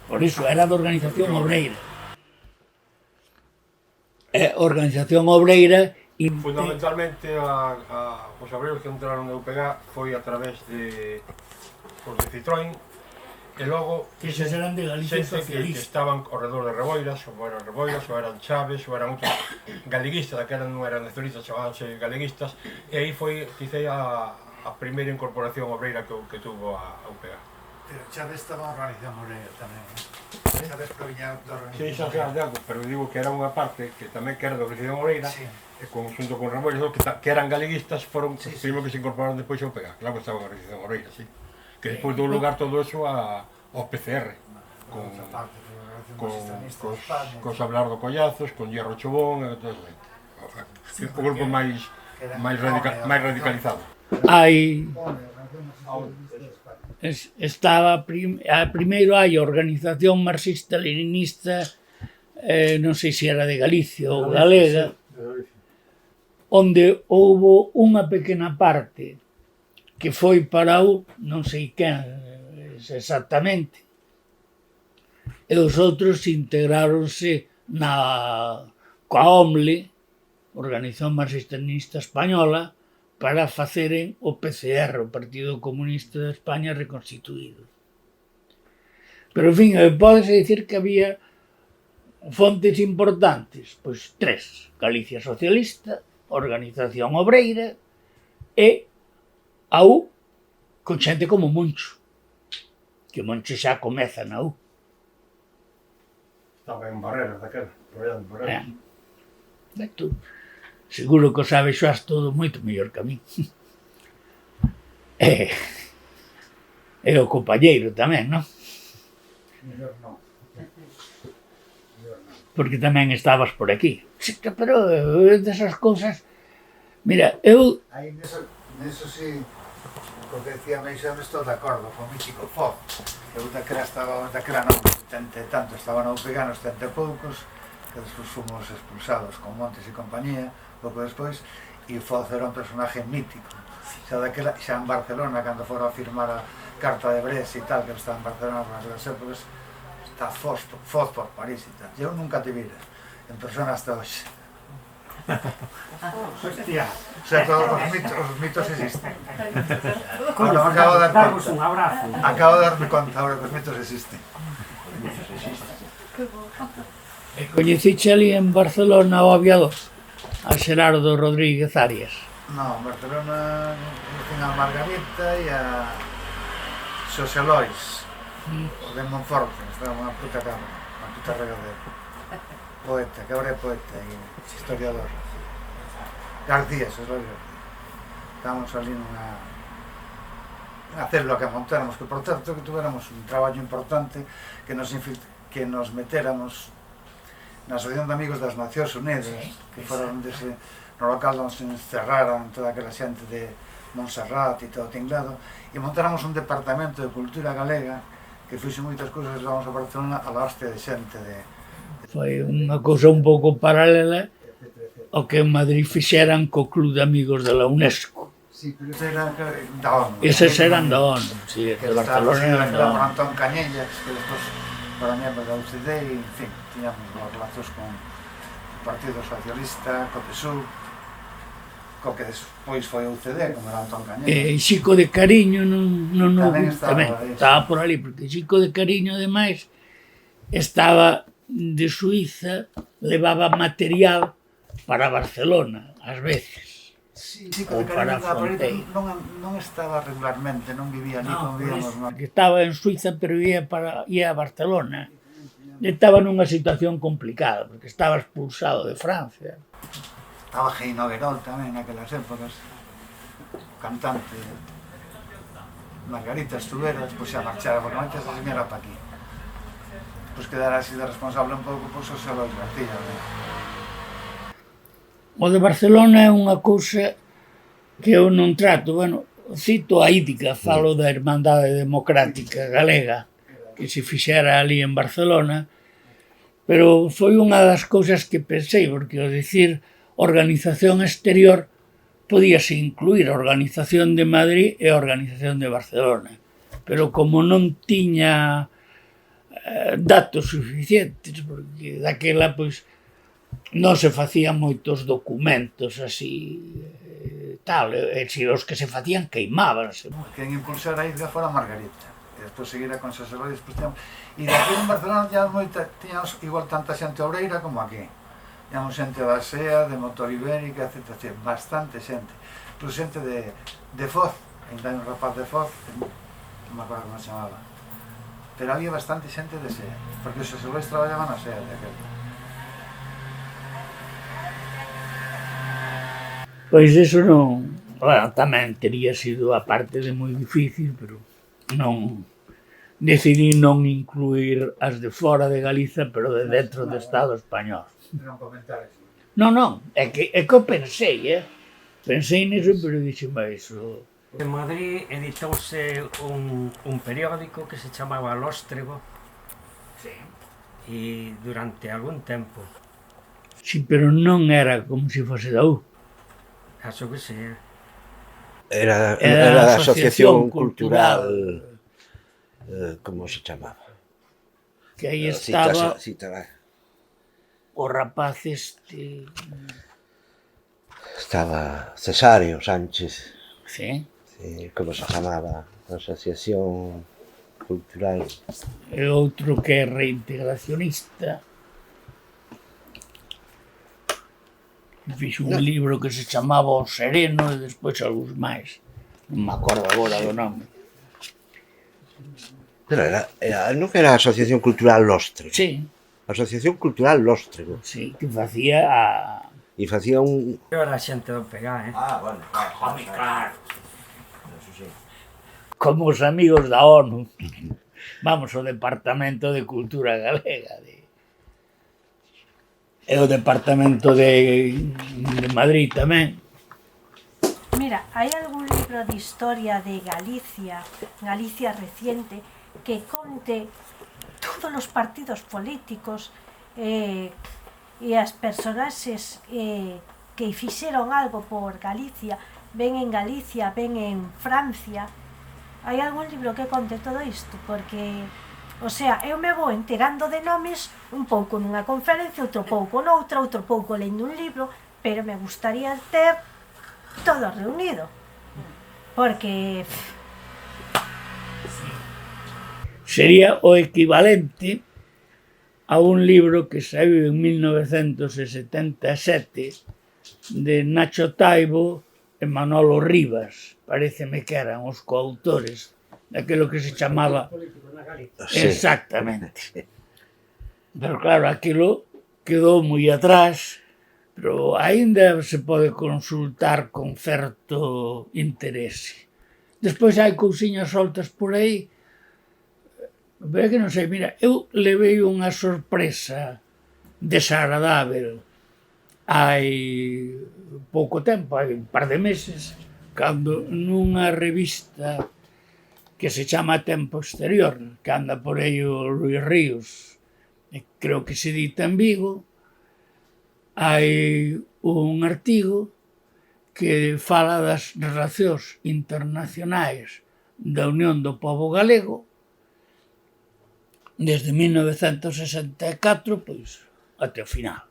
Por iso, era da organización obreira. Organización obreira... Fundamentalmente, os obreiros que entraron na UPG foi a través de Citroën, e logo Eses eran de Galicia que Socialista. estaban ao redor de Reboiras, ou eran Chaves, ou eran outros galeguistas, daquela non eran nacionalistas, chamábanse galeguistas, e aí foi, quizei, a primeira incorporación obreira que tuvo a UPG. Pero Chávez estaba na organización obreira tamén, Chávez proviña da Sí, xa organización sei de algo, pero digo que era unha parte que tamén que era da organización obreira, Sí. e xunto con Reboiras, que eran galeguistas, foron os Sí, sí. primeiros que se incorporaron despois ao UPG. Claro que estaba na organización obreira, sí. Que despois dou lugar todo eso ao PCR, con outra parte da organización marxista de España. cos Abelardo Collazos, con Hierro Chobón, e todo eso. O grupo máis radicalizado. Hai... Estaba primeiro hai a organización marxista-leninista, non sei se era de Galicia ou galega, onde houbo unha pequena parte que foi para non sei quen exactamente, e os outros integráronse coa OMLE, Organización Marxista-Leninista Española, para faceren o PCR, o Partido Comunista de España reconstituído. Pero, en fin, pódese dicir que había fontes importantes, pois tres: Galicia Socialista, Organización Obreira e a U, con xente como Moncho, que Moncho xa comeza na U. Estaba en Barreras daquela, traballando en Barreras. Tú, seguro que o sabes xoas todo moito mellor que a mí. E o compañeiro tamén, non? Mellor non. Porque tamén estabas por aquí. Sí, pero desas cousas... Mira, eu... Aí neso sí, porque decía Meixan, estou de acordo con o mítico Foz. Eu daquela non, 70 e tanto, estaba no UPG nos 70 e poucos, que despois fomos expulsados con Montes e compañía, pouco despois, e Foz era un personaje mítico. Xa en Barcelona, cando foron a firmar a carta de Brest e tal, que estaba en Barcelona por as épocas, está Foz por París e tal. Eu nunca te vira, en persona hasta hoxe. Hostia, O sea, todos os mitos existen. coño, Ahora me acabo de dar darvos cuenta. un abrazo. Acabo de darme conta ahora que os mitos existen. E coñeciche ali en Barcelona o aviador, a Xerardo Rodríguez Arias. No, en Barcelona conocen a Margarita e a Xosé Lois, o de Monforte, estaba unha puta cabra, unha puta regadera. Poeta, que ahora é poeta e historiador. García, Xosé Lois García. Estábamos ali nunha célula que montáramos, que por certo que tuviéramos un traballo importante que nos metéramos na Asociación de Amigos das Nacións Unidas, que foron no local onde se encerraran toda aquela xente de Montserrat e todo o tinglado, e montáramos un departamento de cultura galega que fixe moitas cousas, levamos a Barcelona a la hostia de xente de... Foi unha cousa un pouco paralela ao que en Madrid fixeran co Club de Amigos de la UNESCO. Sí, pero ese era da ONU. Eses eran da ONU, sí, Que de Barcelona eran da por ONU. Antón Cañellas, que despois para miembro da UCD e, en fin, tiñamos os lazos con o Partido Socialista, co PSUV, co que despois foi o UCD, como era Antón Cañellas. E Xico de Cariño non Tamén estaba aí, estaba por ali, porque Xico de Cariño, ademais, estaba de Suiza, levaba material para Barcelona, ás veces. Sí, ou co de para Cariño, por aí Fronteira. non estaba regularmente, non vivía ali, non vivíamos no... Que estaba en Suiza, pero ia a Barcelona. E estaba nunha situación complicada, porque estaba expulsado de Francia. Estaba Geino Guerol tamén naquelas épocas, cantante. Margarita estuvera, despois xa marchara, porque antes a señora pa aquí. Despois quedara así de responsable un pouco, pois, Xosé Lois García, né? O de Barcelona é unha cousa que eu non trato. Bueno, cito a Ídica, falo da Hermandade Democrática Galega, que se fixera ali en Barcelona, pero foi unha das cousas que pensei, porque ao dicir organización exterior podíase incluir a Organización de Madrid e a Organización de Barcelona, pero como non tiña datos suficientes, porque daquela pois non se facían moitos documentos así tal, e se os que se facían queimábanse. Quen impulsara a Ídica fora Margarita. E despois seguira con Xosé Lois, despois tiñamos... E daqui en Barcelona tiñamos igual tanta xente obreira como aquí. Tiñamos xente da SEA, de Motor Ibérica, etc. Bastante xente. Incluso xente de Foz, ainda hai un rapaz de Foz, non me acordo como se chamaba. Pero había bastante xente de SEA, porque os Xosé Lois traballaban na SEA de aquel. Pois iso non... Bueno, tamén tería sido a parte de moi difícil, pero non... Decidí non incluir as de fora de Galiza, pero de dentro do Estado español. Non comentar así. Non, é que eu pensei, Pensei niso, pero dixeme iso. En Madrid editouse un periódico que se chamaba Lóstrego. Sí. E durante algún tempo, Sí, pero non era como se fose da U. acho que sea, Era Era a Asociación Cultural... como se chamaba? Que aí Cita, estaba cita, o rapaz este... estaba Cesario Sánchez, Sí. como se chamaba? Asociación Cultural... E outro que é reintegracionista. Fixo un libro que se chamaba O Sereno e despois algúns máis. Non me acordo agora do nome. Pero non era a Asociación Cultural Lóstrego. Sí, Asociación Cultural Lóstrego. sí, que facía a... E facía un... eu era xente do Pegá, bueno, Claro. Como os amigos da ONU. Vamos, o Departamento de Cultura Galega. E o Departamento de Madrid tamén. Mira, hai algún libro de historia de Galicia, Galicia reciente, que conte todos os partidos políticos e as personaxes que fixeron algo por Galicia, ven en Galicia, ven en Francia. Hai algún libro que conte todo isto? Porque O sea, eu me vou enterando de nomes un pouco nunha conferencia, outro pouco noutra, outro pouco lendo un libro, pero me gustaría ter todo reunido. Porque Sería o equivalente a un libro que saiu en 1977 de Nacho Taibo e Manolo Rivas. Paréceme que eran os coautores daquilo que se chamaba... Sí. Exactamente. Pero claro, aquilo quedou moi atrás, pero aínda se pode consultar con certo interese. Despois hai cousiñas soltas por aí, pero é que non sei, mira, eu levei unha sorpresa desagradável hai pouco tempo, hai un par de meses, cando nunha revista que se chama Tempo Exterior, que anda por aí o Luis Ríos, e creo que se edita en Vigo, hai un artigo que fala das relacións internacionais da Unión do Pobo Galego desde 1964, pois, até o final.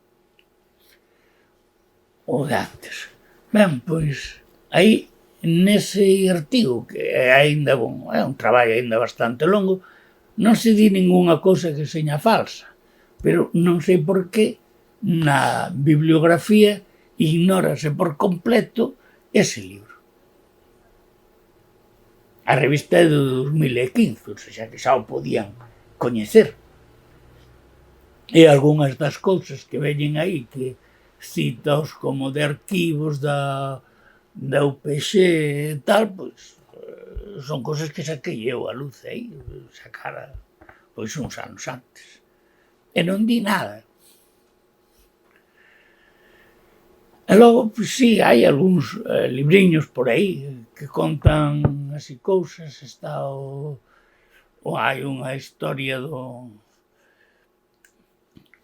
O de antes. Ben, pois, aí, nese artigo, que é aínda bon, é un traballo aínda bastante longo, non se di ningunha cousa que seña falsa, pero non sei por qué na bibliografía ignórase por completo ese libro. A revista é do 2015, ou seja, que xa o podían coñecer. E algunhas das cousas que veñen aí, que citas como de arquivos da UPX e tal, pois son cousas que saquei eu a luz aí, sacara pois uns anos antes. E non di nada. E logo, pois sí, hai algúns libriños por aí que contan así cousas, está ou hai unha historia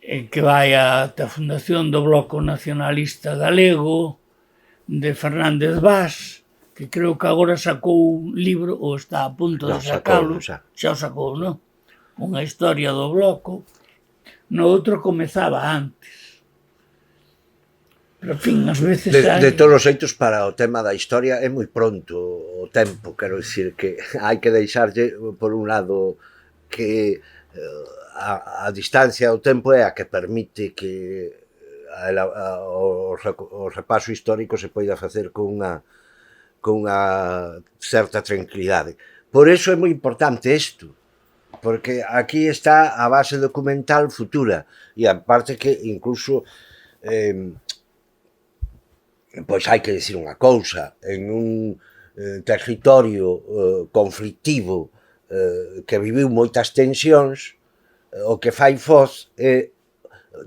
en que vai ata a fundación do Bloco Nacionalista Galego de Fernández Vaz, que creo que agora sacou un libro ou está a punto de sacalo, xa o sacou, non? Unha historia do Bloco. No outro comezaba antes. Pero, en fin, ás veces De todos os xeitos, para o tema da historia é moi pronto o tempo, quero dicir que hai que deixarlle, por un lado, que a distancia ao tempo é a que permite que o repaso histórico se poida facer con unha certa tranquilidade. Por iso é moi importante isto, porque aquí está a base documental futura, e a parte que incluso pois hai que dicir unha cousa, en un territorio conflictivo que viviu moitas tensións, o que fai Foz é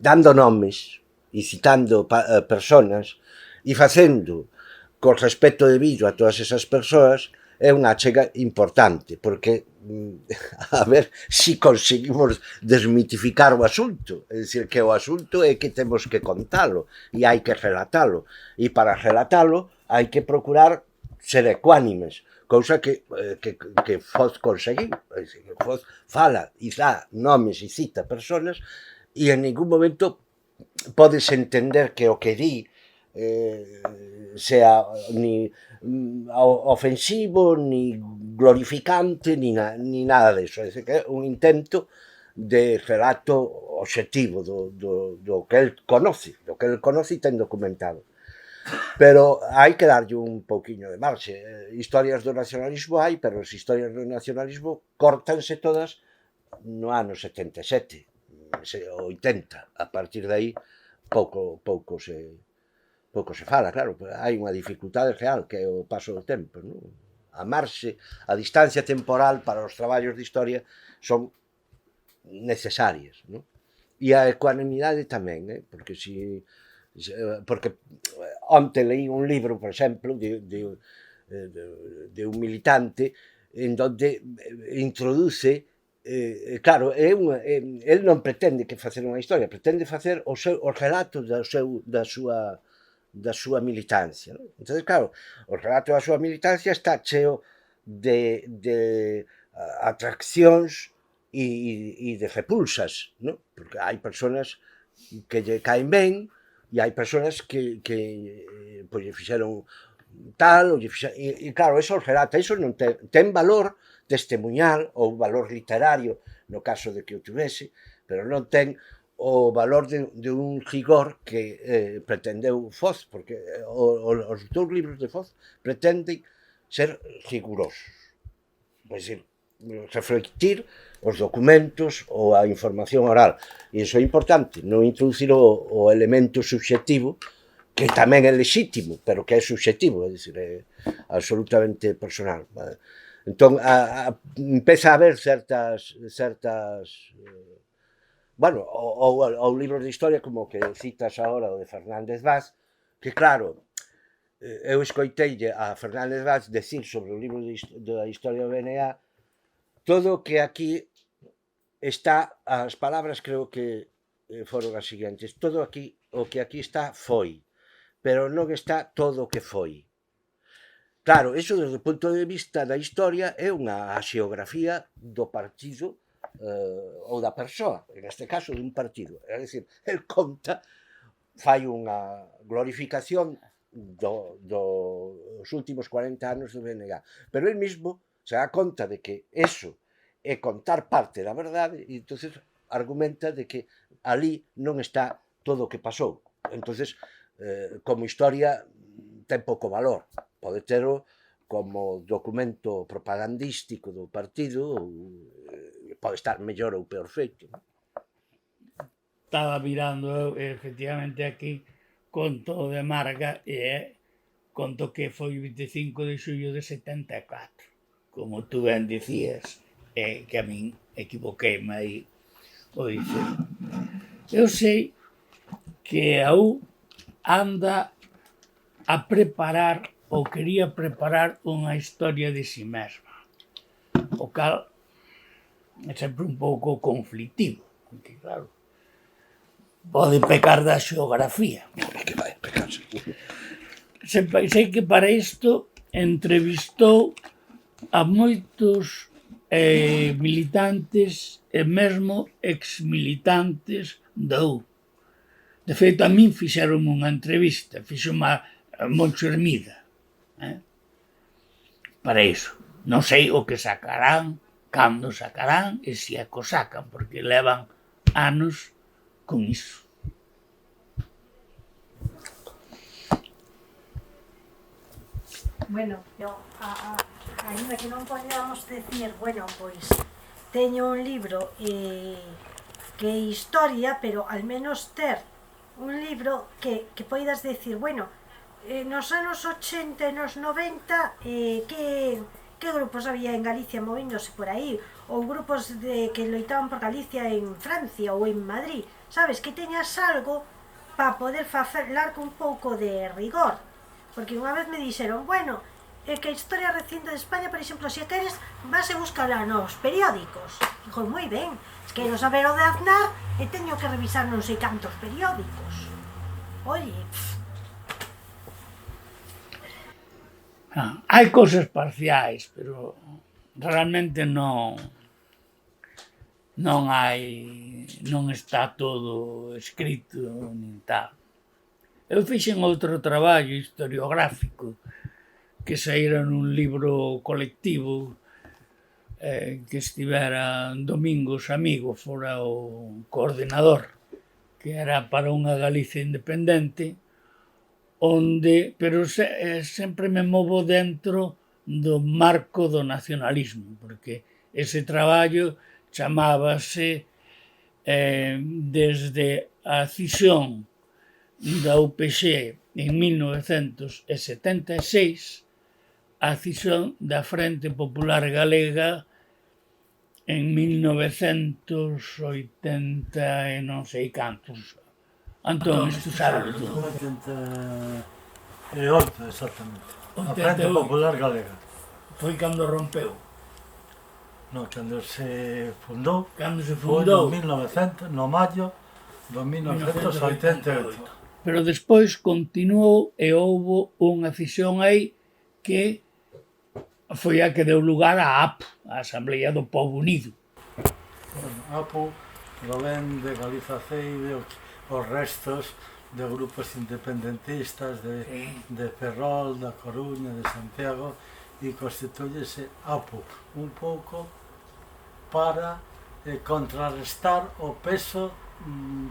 dando nomes e citando persoas e facendo con respeto debido a todas esas persoas é unha achega importante, porque a ver se conseguimos desmitificar o asunto, é dicir, que o asunto é que temos que contalo e hai que relatalo, e para relatalo hai que procurar ser ecuánimes, cousa que Foz conseguiu. Foz fala e dá nomes e cita persoas e en ningún momento podes entender que o que di sea ni ofensivo, ni glorificante, ni nada de eso. É dicir, que é un intento de relato obxectivo do que el conoce e ten documentado. Pero hai que darlle un pouquiño de marxe. Historias do nacionalismo hai, pero as historias do nacionalismo córtanse todas no ano 77, 80. A partir de aí pouco se fala, claro, hai unha dificultade real que é o paso do tempo, non? A marxe, a distancia temporal para os traballos de historia son necesarias, non? E a ecuanimidade tamén, porque onte leí un libro, por exemplo, de un militante en donde introduce, claro, el non pretende que facer unha historia, pretende facer o relato da súa militancia, non? Entón, claro, o relato da súa militancia está cheo de atraccións e de repulsas, ¿no? Porque hai persoas que lle caen ben e hai persoas que pois lle fixeron tal, e claro, eso relata, eso non ten valor testemunhal ou valor literario no caso de que o tivese, pero non ten o valor de un rigor que pretendeu Foz, porque os dous libros de Foz pretenden ser rigurosos, é dicir, reflectir os documentos ou a información oral, e iso é importante, non introducir o elemento subxectivo, que tamén é lexítimo, pero que é subxectivo, é dicir, é absolutamente personal. Entón, empeza a haber certas bueno, ou libros de historia como que citas agora, o de Fernández Vaz, que claro, eu escoiteille a Fernández Vaz decir sobre o libro da historia do BNA todo o que aquí está, as palabras creo que foron as seguintes, todo aquí, o que aquí está foi, pero non está todo o que foi. Claro, iso desde o punto de vista da historia é unha xeografía do partido ou da persoa, en este caso dun partido. É dicir, el conta, fai unha glorificación dos últimos 40 anos do BNG, pero el mismo se dá conta de que eso é contar parte da verdade e entonces argumenta de que ali non está todo o que pasou. Entonces, como historia ten pouco valor, pode terlo como documento propagandístico do partido, pode estar mellor ou peor feito. Estaba mirando efectivamente aquí conto de Marga e conto que foi 25 de xullo de 74, como tú ben dicías, que a min equivoqueime aí o dicer. Eu sei que a U anda a preparar ou quería preparar unha historia de si mesma, o cal é sempre un pouco conflictivo, porque claro, pode pecar da xeografía. Que vai pecarse. Sei que para isto entrevistou a moitos militantes e mesmo exmilitantes da U. De feito, a min fixeron unha entrevista, fixo a Moncho Hermida, para iso. Non sei o que sacarán, cando sacarán e se é que o sacan, porque levan anos con iso. Bueno, ainda que non podemos decir, bueno, pois teño un libro que é historia, pero al menos ter un libro que poidas decir, bueno, nos anos 80 e nos 90 que grupos había en Galicia movíndose por aí, ou grupos que loitaban por Galicia en Francia ou en Madrid, sabes, que teñas algo para poder falar con un pouco de rigor, porque unha vez me dixeron, bueno, que a historia reciente de España, por exemplo, se queres, vas e búscala nos periódicos. Dijo, moi ben, es que quero saber o de Aznar e teño que revisar non sei cantos periódicos. Oye, hai cousas parciais, pero realmente non está todo escrito nin tal. Eu fixen outro traballo historiográfico que saíra nun libro colectivo que estivera Domingos Amigo, fora o coordenador, que era para unha Galicia independente, onde, pero sempre me movo dentro do marco do nacionalismo, porque ese traballo chamábase desde a cisión da UPG en 1976 a cisión da Frente Popular Galega en 1980 e non sei cantos. Antón, isto sabes tú. 88, exactamente. A Frente Popular Galega. Foi cando rompeu. No, cando se fundou. Cando se fundou. Foi no 1900, no maio de 1988. Pero despois continuou e houbo unha cisión aí que foi a que deu lugar á AP, a Asamblea do Pobo Unido. Apu provén de Galiza Ceide os restos de grupos independentistas de Ferrol, da Coruña, de Santiago, e constituyese Apu un pouco para contrarrestar o peso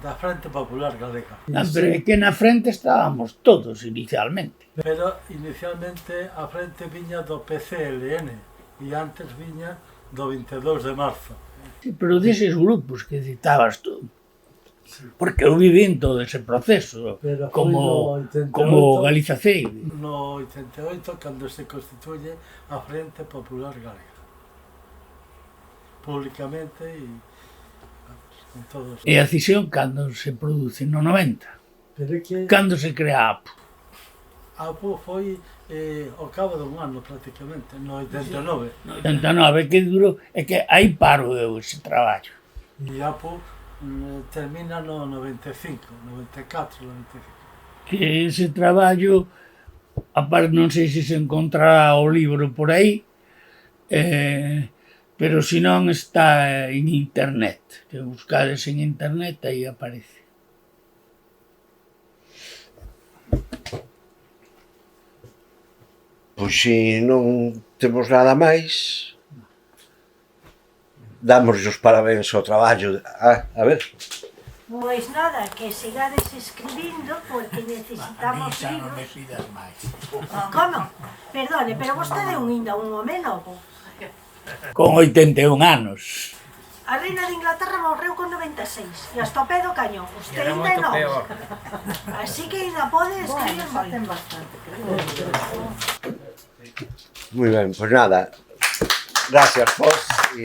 da Frente Popular Galega. Pero é que na frente estábamos todos inicialmente. Pero inicialmente a frente viña do PCLN e antes viña do 22 de marzo. Sí, pero deses grupos que citabas tú, porque eu viví en todo ese proceso, Pero foi como, no 88, como Galiza Ceide. No 88, cando se constituye a Frente Popular Galega. Públicamente e con todos. E a cisión cando se produce no 90, Pero é que cando se crea APU. Apu foi ao cabo dun ano prácticamente, no 89. No 89, que duro, é que aí paro eu ese traballo. E Apu termina no 95, 94, 95. Que ese traballo, aparte non sei se se encontrará o libro por aí, pero se non está en internet, que buscades en internet aí aparece. Pois se non temos nada máis, damos os parabéns ao traballo. A ver. Pois nada, que sigades escribindo porque necesitamos libros. pidas máis. Como? Perdone, pero vostede é un home novo. Con 81 anos. A reina de Inglaterra morreu con 96 e hasta o pé do cañón. Usted Era ainda é moito novo. peor. Así que ainda pode escribir bastante. Moi ben, pois nada. Gracias, vos. E